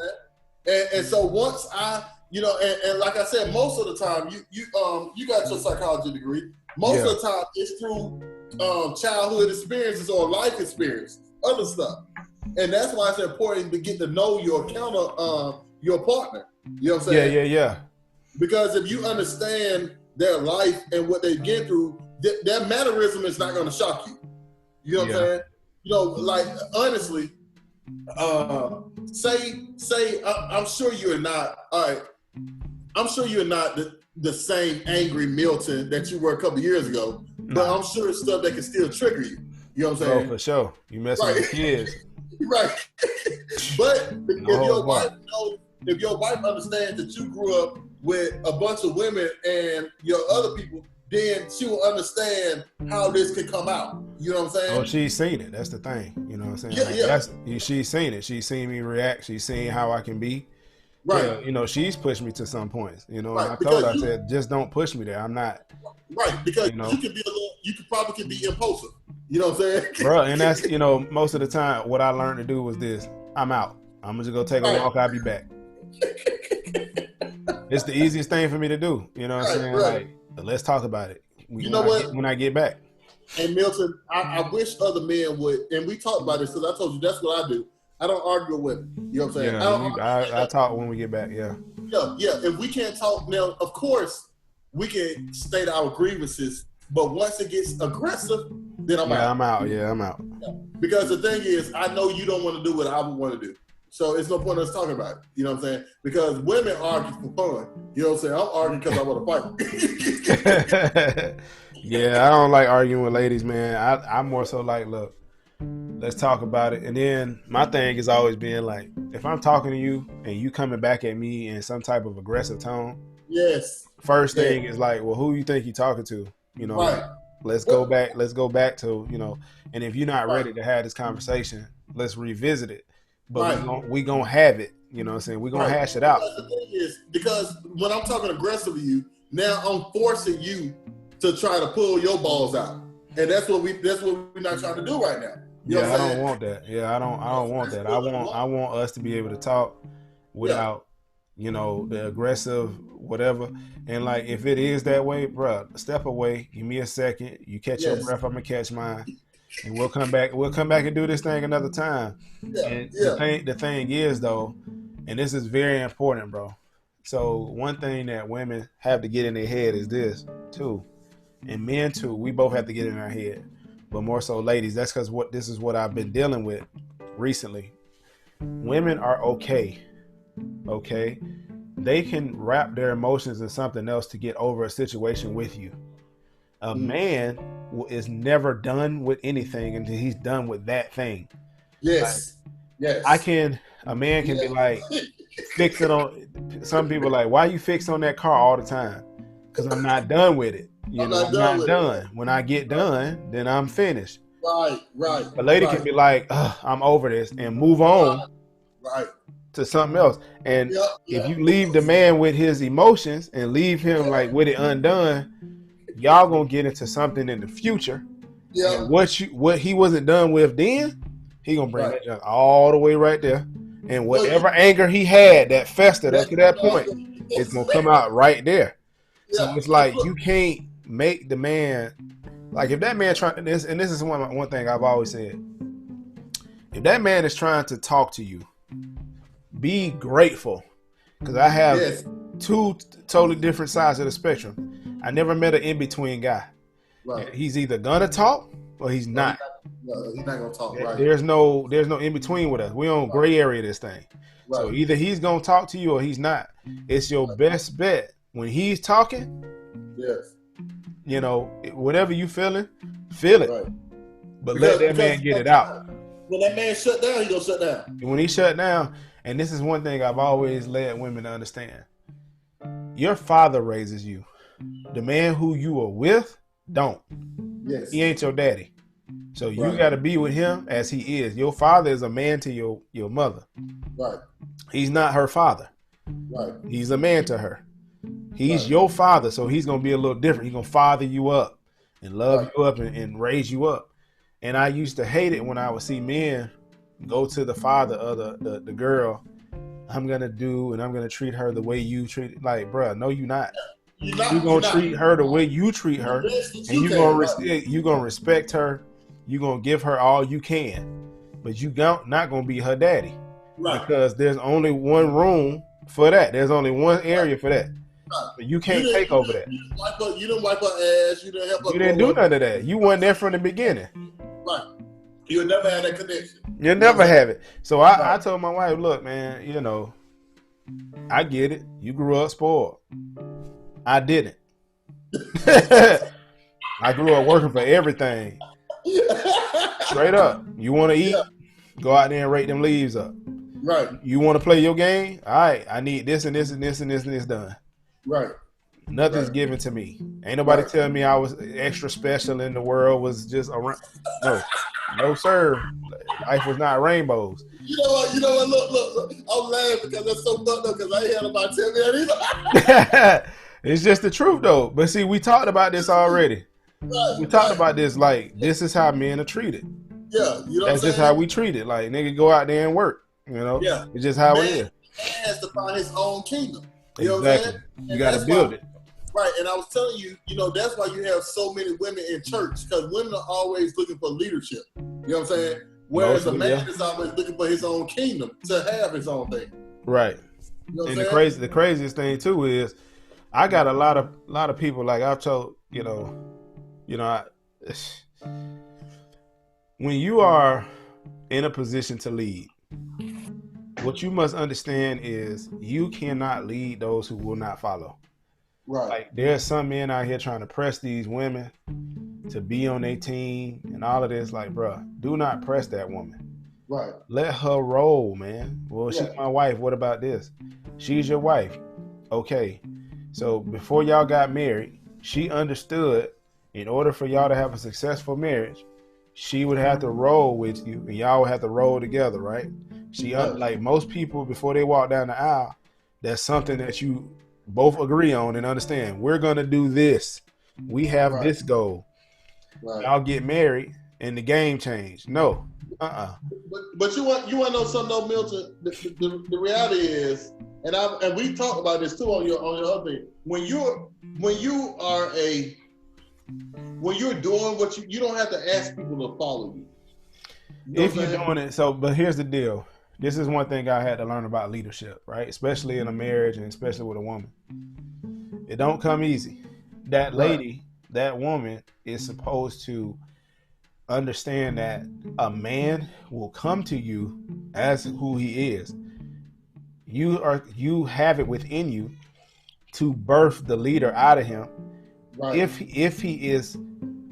And so once I, you know, and like I said, most of the time, you got your psychology degree. Most of the time, it's through childhood experiences or life experience, other stuff. And that's why it's important to get to know your your partner. You know what I'm saying? Yeah. Because if you understand their life and what they get through, their mannerism is not going to shock you. You know what I'm saying? You know, like, honestly, say I'm sure you're not, all right, I'm sure you're not the same angry Milton that you were a couple years ago, but I'm sure it's stuff that can still trigger you. You know what I'm saying? Oh, for sure. You messing with the kids. Right. But if your wife understands that you grew up with a bunch of women and your other people, then she will understand how this can come out. You know what I'm saying? Oh, she's seen it. That's the thing. You know what I'm saying? She's seen it. She's seen me react. She's seen how I can be. Right. Yeah, you know, she's pushed me to some points. You know, and I told her, I said, just don't push me there. I'm not. Right, because you probably be impulsive. You know what I'm saying? Bro, and that's, you know, most of the time, what I learned to do was this. I'm out. I'm just going to take a walk. I'll be back. It's the easiest thing for me to do. You know what I'm saying? Right. Like, let's talk about it. When I get back. And Milton, I wish other men would, and we talked about this because I told you that's what I do. I don't argue with women. You know what I'm saying? Yeah, I talk when we get back, yeah. Yeah. If we can't talk now, of course, we can state our grievances, but once it gets aggressive, then I'm out. I'm out. Yeah, I'm out. Yeah. Because the thing is, I know you don't want to do what I would want to do. So it's no point in us talking about it. You know what I'm saying? Because women argue for fun. You know what I'm saying? I'm arguing because I want to fight. Yeah, I don't like arguing with ladies, man. I'm more so like, look, let's talk about it. And then my thing is always being like, if I'm talking to you and you coming back at me in some type of aggressive tone, yes. First thing is like, well, who you think you talking to? You know, right. Let's go back to, you know, and if you're not ready to have this conversation, let's revisit it. But we gonna have it, you know what I'm saying? We're gonna hash it out. The thing is, because when I'm talking aggressive to you, now I'm forcing you to try to pull your balls out. And that's what we're not trying to do right now. You know I don't want that. Yeah, I don't want that. I want us to be able to talk without, you know, the aggressive whatever. And like, if it is that way, bro, step away, give me a second, you catch your breath, I'm gonna catch mine, and we'll come back and do this thing another time. The thing is though, and this is very important, bro. So one thing that women have to get in their head is this too, and men too, we both have to get in our head, but more so ladies. That's because this is what I've been dealing with recently. Women are okay. Okay. They can wrap their emotions in something else to get over a situation with you. A man is never done with anything until he's done with that thing. Yes. Yes. A man can be like fixing on, some people like, why you fix on that car all the time? Because I'm not done with it. I'm not done. When I get done, then I'm finished. Right. A lady can be like, I'm over this and move on to something else. And if you leave the man with his emotions and leave him like with it undone, y'all gonna get into something in the future. Yeah. And what he wasn't done with then, he gonna bring that junk all the way right there. And whatever anger he had that festered up to that point, it's gonna come out right there. So it's like you can't make the man, like if that man trying this, and this is one thing I've always said. If that man is trying to talk to you, be grateful. Because I have two totally different sides of the spectrum. I never met an in-between guy. Right. He's either gonna talk or he's not. He's not gonna talk. Right. There's no in between with us. We on gray area this thing. Right. So either he's gonna talk to you or he's not. It's your best bet when he's talking. Yes. You know, whatever you feeling, feel it. Right. But let that man get it out. When that man shut down, he gonna shut down. And when he shut down, and this is one thing I've always led women to understand. Your father raises you. The man who you are with don't. Yes. He ain't your daddy. So you got to be with him as he is. Your father is a man to your mother. Right. He's not her father. Right. He's a man to her. He's your father, so he's going to be a little different. He's going to father you up and love you up and raise you up. And I used to hate it when I would see men go to the father of the girl. I'm going to do and I'm going to treat her the way you treat it. Like, bruh, no, you're not. You're going to treat her the way you treat her. And you're going to respect her. You're going to give her all you can. But you're not going to be her daddy. Right. Because there's only one room for that. There's only one area for that. But you can't take over that. You didn't wipe her ass. You didn't help her. You didn't do none of that. You weren't there from the beginning. Right. You'll never have that connection. You'll never have it. So I told my wife, look, man, you know, I get it. You grew up spoiled. I didn't. I grew up working for everything. Straight up. You want to eat? Go out there and rake them leaves up. Right. You want to play your game? All right. I need this and this and this and this and this done. Right. Nothing's given to me. Ain't nobody telling me I was extra special in the world was just around. No, sir. Life was not rainbows. You know what? Look. I'm laughing because that's so fucked up because I ain't had nobody tell me that either. It's just the truth though. But see, we talked about this already. Right, we talked about this like this is how men are treated. Yeah, you know. That's just how we treat it. Like nigga, go out there and work. You know. Yeah. It's just how it is. Man has to find his own kingdom. You know what I'm saying? You got to build it. Right, and I was telling you, that's why you have so many women in church because women are always looking for leadership. You know what I'm saying? Whereas a man is always looking for his own kingdom to have his own thing. Right. You know and the craziest thing too is, I got a lot of people like I've told when you are in a position to lead, what you must understand is you cannot lead those who will not follow. Right. Like there's some men out here trying to press these women to be on their team and all of this. Like, bruh, do not press that woman. Right. Let her roll, man. Well, she's my wife. What about this? She's your wife. Okay. So before y'all got married, she understood in order for y'all to have a successful marriage, she would have to roll with you and y'all would have to roll together, right? Like most people before they walk down the aisle, that's something that you both agree on and understand. We're going to do this. We have this goal. Right. Y'all get married and the game changed. No. But you want to know something though, Milton? The reality is, and we talked about this too on your other thing. When you're doing what you don't have to ask people to follow you. If you're doing it, but here's the deal. This is one thing I had to learn about leadership, right? Especially in a marriage and especially with a woman. It don't come easy. That lady, that woman is supposed to understand that a man will come to you as who he is. You have it within you to birth the leader out of him, Right. if he is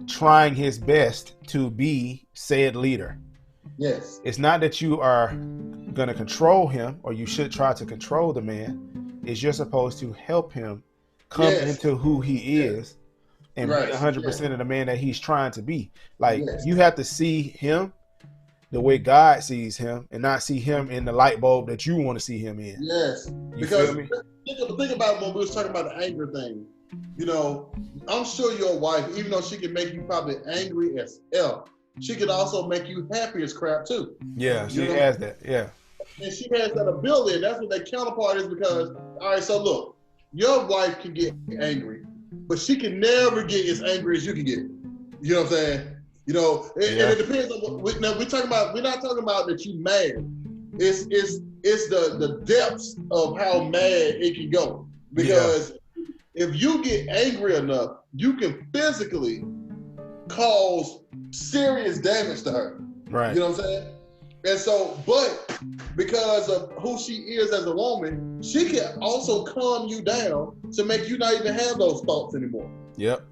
trying his best to be said leader. Yes. It's not that you are going to control him, or you should try to control the man. It's you're supposed to help him come into who he is and be 100% of the man that he's trying to be. Like, you have to see him the way God sees him, and not see him in the light bulb that you want to see him in. Yes. You because feel me? think about when we was talking about the anger thing. You know, I'm sure your wife, even though she can make you probably angry as hell, she could also make you happy as crap too. Yeah, she has that. Yeah. And she has that ability, and that's what that counterpart is. Because, all right, so look, your wife can get angry, but she can never get as angry as you can get. You know what I'm saying? You know, and it depends on what. Now we're not talking about that you mad. It's the depths of how mad it can go. Because if you get angry enough, you can physically cause serious damage to her. Right. You know what I'm saying? And so, but because of who she is as a woman, she can also calm you down to make you not even have those thoughts anymore. Yep.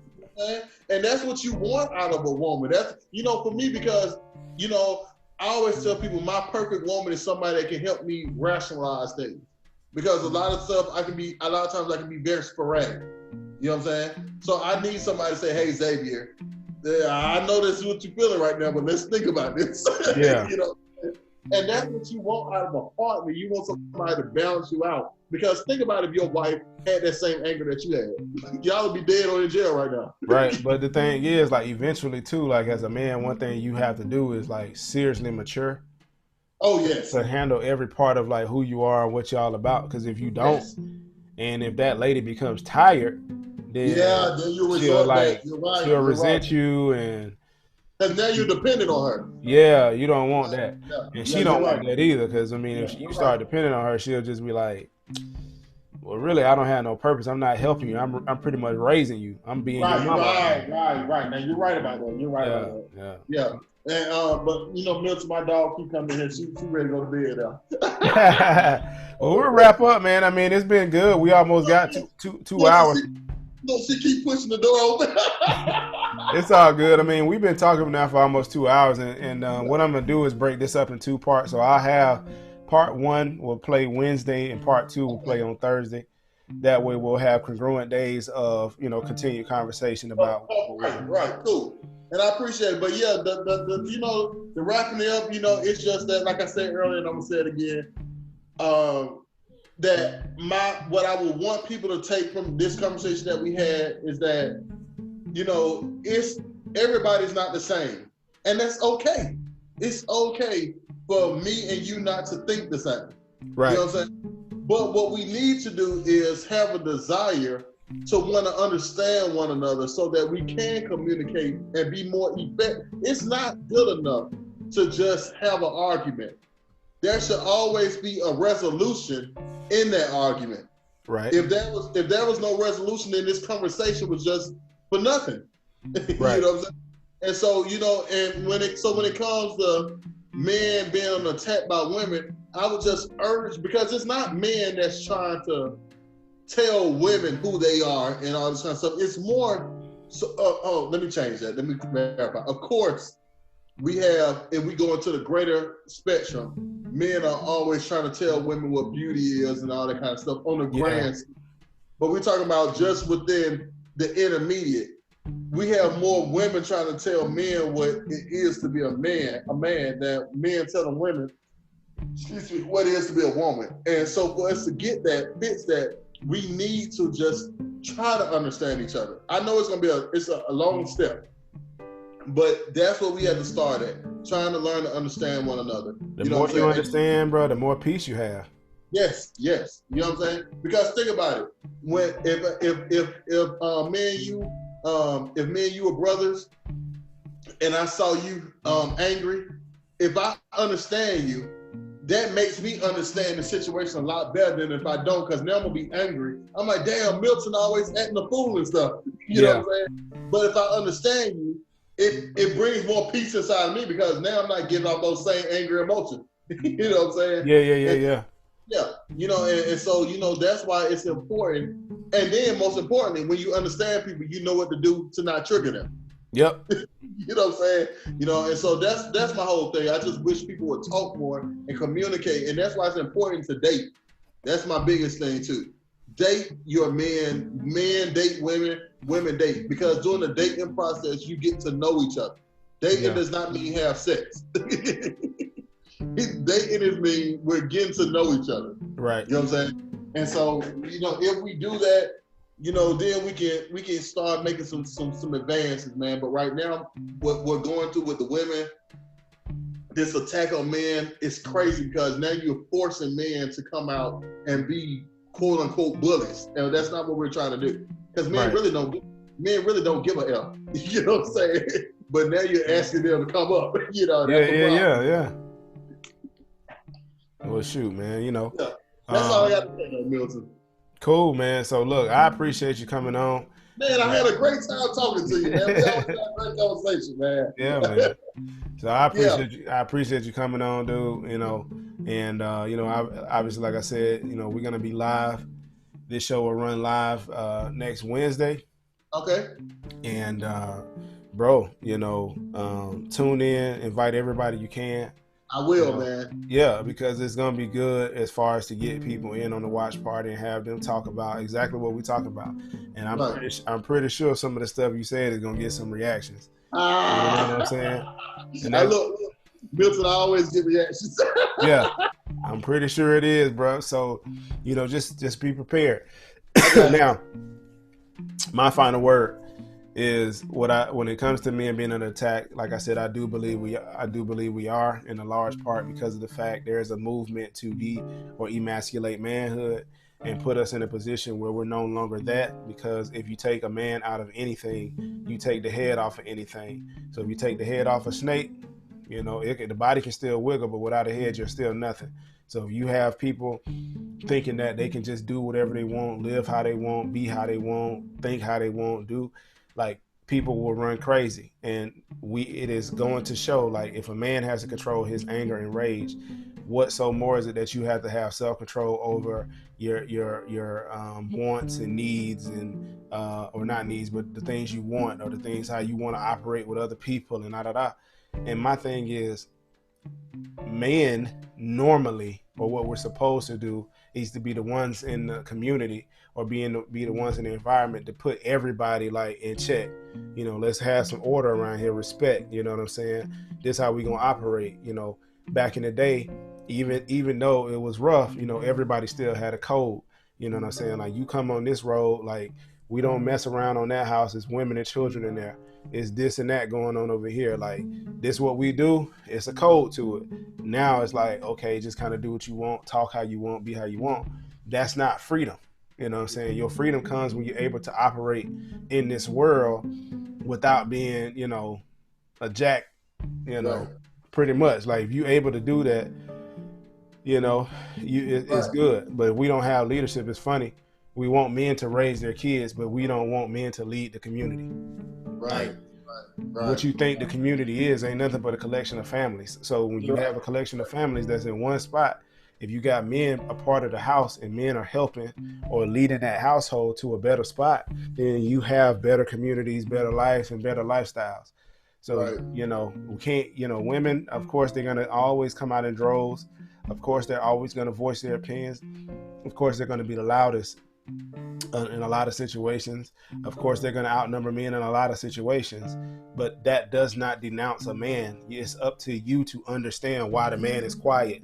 And that's what you want out of a woman. That's, you know, for me, because, you know, I always tell people my perfect woman is somebody that can help me rationalize things. Because a lot of times I can be very sporadic. You know what I'm saying? So I need somebody to say, hey, Xavier, I know this is what you're feeling right now, but let's think about this. Yeah. You know? And that's what you want out of a partner. You want somebody to balance you out. Because think about if your wife had that same anger that you had. Y'all would be dead or in jail right now. Right. But the thing is, like, eventually too, like, as a man, one thing you have to do is, like, seriously mature. Oh, yes. To handle every part of, like, who you are and what y'all about. Because if you don't, and if that lady becomes tired, then she'll resent you, and because now you're dependent on her. Yeah, you don't want that. And she don't want that either, because, I mean, if you start depending on her, she'll just be like, well, really, I don't have no purpose. I'm not helping you. I'm pretty much raising you. I'm being your mama. Right. Now, you're right about that. You're right about that. Yeah. And, but, you know, Milton, my dog, keep coming in here. She ready to go to bed now. Well, we'll wrap up, man. I mean, it's been good. We almost got two hours. She keep pushing the door open. It's all good. I mean, we've been talking now for almost 2 hours, and what I'm gonna do is break this up in 2 parts. So I'll have part 1 will play Wednesday, and part 2 will play on Thursday. That way, we'll have congruent days of, you know, continued conversation about. Right, cool. And I appreciate it. But yeah, the you know, the wrapping it up, you know, it's just that, like I said earlier, and I'm gonna say it again. That what I would want people to take from this conversation that we had is that, you know, everybody's not the same, and that's okay. It's okay for me and you not to think the same. Right. You know what I'm saying? But what we need to do is have a desire to want to understand one another so that we can communicate and be more effective. It's not good enough to just have an argument. There should always be a resolution in that argument. Right. If there was no resolution, then this conversation was just for nothing. Right. You know what I'm saying? And so, you know, and when it comes to men being attacked by women, I would just urge, because it's not men that's trying to tell women who they are and all this kind of stuff. It's more, let me change that. Let me clarify. Of course, we have, if we go into the greater spectrum, men are always trying to tell women what beauty is and all that kind of stuff on the grand. But we're talking about just within the intermediate. We have more women trying to tell men what it is to be a man than men telling women, what it is to be a woman. And so for us to get that, fits that, we need to just try to understand each other. I know it's gonna be a long step, but that's what we have to start at, trying to learn to understand one another. The more you understand, bro, the more peace you have. Yes. You know what I'm saying? Because think about it. When if me and you were brothers, and I saw you angry, if I understand you, that makes me understand the situation a lot better than if I don't, because now I'm gonna be angry. I'm like, damn, Milton always acting a fool and stuff. You know what I'm saying? But if I understand you, it brings more peace inside of me because now I'm not getting off those same angry emotions. You know what I'm saying? Yeah. Yeah, and so that's why it's important. And then most importantly, when you understand people, you know what to do to not trigger them. Yep. You know what I'm saying? And so that's my whole thing. I just wish people would talk more and communicate, and that's why it's important to date. That's my biggest thing too. Date your men date women, women date, because during the dating process you get to know each other. Dating does not mean have sex. Dating is mean we're getting to know each other. Right. You know what I'm saying? And so, if we do that, then we can start making some advances, man. But right now, what we're going through with the women, this attack on men is crazy because now you're forcing men to come out and be quote unquote bullies. And that's not what we're trying to do. Because men really don't give a F. You know what I'm saying? But now you're asking them to come up. That's Yeah. Well, shoot, man. That's all I got to say, though, Milton. Cool, man. So look, I appreciate you coming on. Man, I had a great time talking to you, man. We always had a great conversation, man. Yeah, man. So I appreciate you. I appreciate you coming on, dude. And obviously, like I said, we're gonna be live. This show will run live next Wednesday. Okay. And bro, tune in, invite everybody you can. I will, man. Yeah, because it's gonna be good as far as to get people in on the watch party and have them talk about exactly what we talk about. And I'm pretty sure some of the stuff you said is gonna get some reactions. You know what I'm saying? And look, Milton, I always get reactions. Yeah, I'm pretty sure it is, bro. So, just be prepared. Now, my final word is when it comes to men being under attack, like I said, I do believe we are in a large part because of the fact there is a movement to emasculate manhood and put us in a position where we're no longer that, because if you take a man out of anything, you take the head off of anything. So if you take the head off a snake, the body can still wiggle, but without a head, you're still nothing. So if you have people thinking that they can just do whatever they want, live how they want, be how they want, think how they want, do, like, people will run crazy. And it is going to show, like, if a man has to control his anger and rage, what so more is it that you have to have self-control over your wants and needs, and or not needs, but the things you want, or the things how you want to operate with other people, and And my thing is, men normally, or what we're supposed to do, is to be the ones in the community or be the ones in the environment to put everybody like in check. Let's have some order around here, respect. You know what I'm saying? This is how we gonna operate. Back in the day, even though it was rough, everybody still had a code. You know what I'm saying? Like, you come on this road, like, we don't mess around on that house. It's women and children in there. It's this and that going on over here. Like, this what we do. It's a code to it. Now it's like, okay, just kind of do what you want, talk how you want, be how you want. That's not freedom. You know what I'm saying? Your freedom comes when you're able to operate in this world without being, a jack, Right. Pretty much. Like, if you're able to do that, it's good. But if we don't have leadership, it's funny. We want men to raise their kids, but we don't want men to lead the community. Right. What you think the community is ain't nothing but a collection of families. So when you have a collection of families that's in one spot, if you got men a part of the house and men are helping or leading that household to a better spot, then you have better communities, better lives, and better lifestyles. So, we can't, women, of course, they're going to always come out in droves. Of course, they're always going to voice their opinions. Of course, they're going to be the loudest in a lot of situations. Of course, they're going to outnumber men in a lot of situations, but that does not denounce a man. It's up to you to understand why the man is quiet.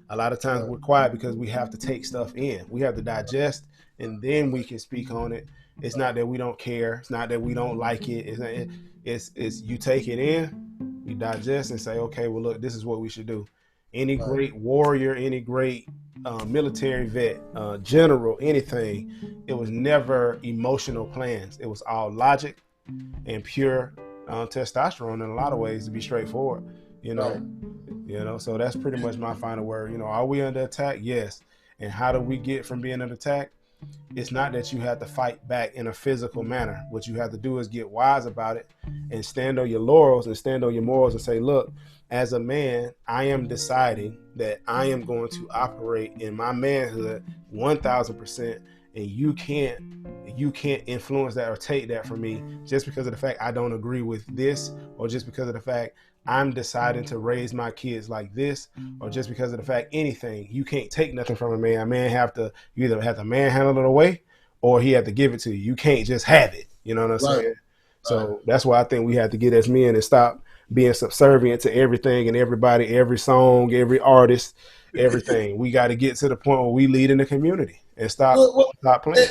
A lot of times we're quiet because we have to take stuff in. We have to digest, and then we can speak on it. It's not that we don't care. It's not that we don't like it. It's you take it in, you digest, and say, okay, well, look, this is what we should do. Any great warrior, any great military vet, general, anything, it was never emotional plans. It was all logic and pure testosterone in a lot of ways, to be straightforward. So that's pretty much my final word. Are we under attack? Yes. And how do we get from being under attack? it's not that you have to fight back in a physical manner. What you have to do is get wise about it and stand on your laurels and stand on your morals and say, look, as a man, I am deciding that I am going to operate in my manhood 1,000%, and you can't influence that or take that from me just because of the fact I don't agree with this, or just because of the fact I'm deciding to raise my kids like this, or just because of the fact anything. You can't take nothing from a man. A man you either have to manhandle it away, or he have to give it to you. You can't just have it. You know what I'm saying? Right. So that's why I think we have to get as men and stop being subservient to everything and everybody, every song, every artist, everything. We got to get to the point where we lead in the community and stop playing.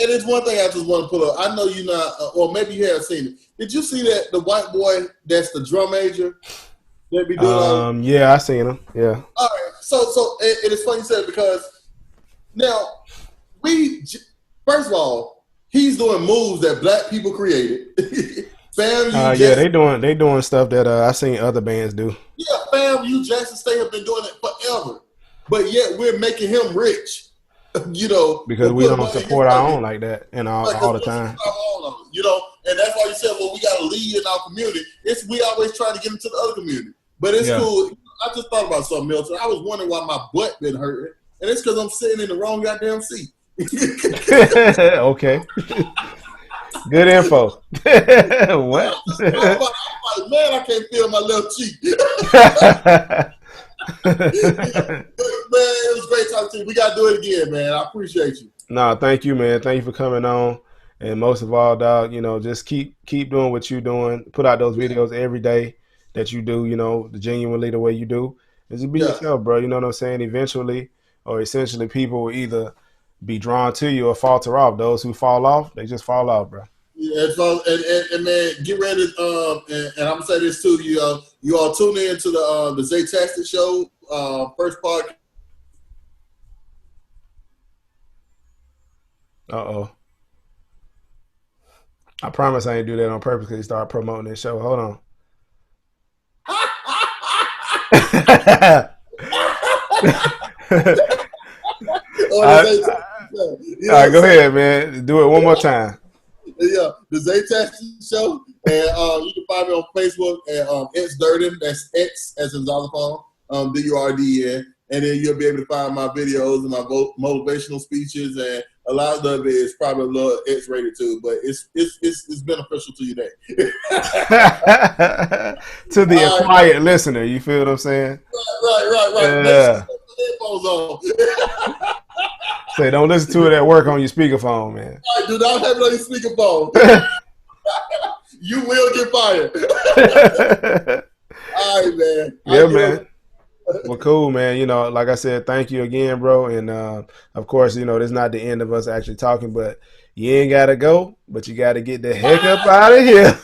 And it's one thing I just want to pull up. I know you're not, or maybe you haven't seen it. Did you see that the white boy that's the drum major? That be doing yeah, I seen him. Yeah. All right. So it is funny you said, because now first of all, he's doing moves that black people created. Fam, yeah, they doing stuff that I seen other bands do. Yeah, Fam, you Jackson State have been doing it forever, but yet we're making him rich. You know, because we don't support our own like that and all the time. You know, and that's why you said, well, we got to lead in our community. We always try to get into the other community, but it's cool. I just thought about something, Milton. I was wondering why my butt been hurting, and it's because I'm sitting in the wrong goddamn seat. Okay. Good info. What? I'm like, man, I can't feel my left cheek. Man, it was great talking to you. We got to do it again, man. I appreciate you. No, thank you, man. Thank you for coming on. And most of all, dog, you know, just keep doing what you're doing. Put out those videos every day that you do, you know, genuinely the way you do. And just be yourself, bro. You know what I'm saying? Eventually or essentially people will either be drawn to you or falter off. Those who fall off, they just fall off, bro. Yeah, and man, get ready. And I'm gonna say this too. You all tune in to the Zaytastic Show first part. I promise I ain't do that on purpose because he started promoting this show. Hold on. All right, go ahead, man. Do it one more time. Yeah, the Zaytastic Show, and you can find me on Facebook at X Durden. That's X as in xylophone, Durden, and then you'll be able to find my videos and my motivational speeches, and a lot of it is probably a little X-rated too, but it's beneficial to your day. To the quiet listener, you feel what I'm saying? Right. Yeah. Headphones on. Say, don't listen to it at work on your speakerphone, man. I do not have it on your speakerphone. You will get fired. All right, man. Yeah, man. Well, cool, man. You know, like I said, thank you again, bro. And of course, you know, this is not the end of us actually talking, but you ain't got to go, but you got to get the heck up out of here.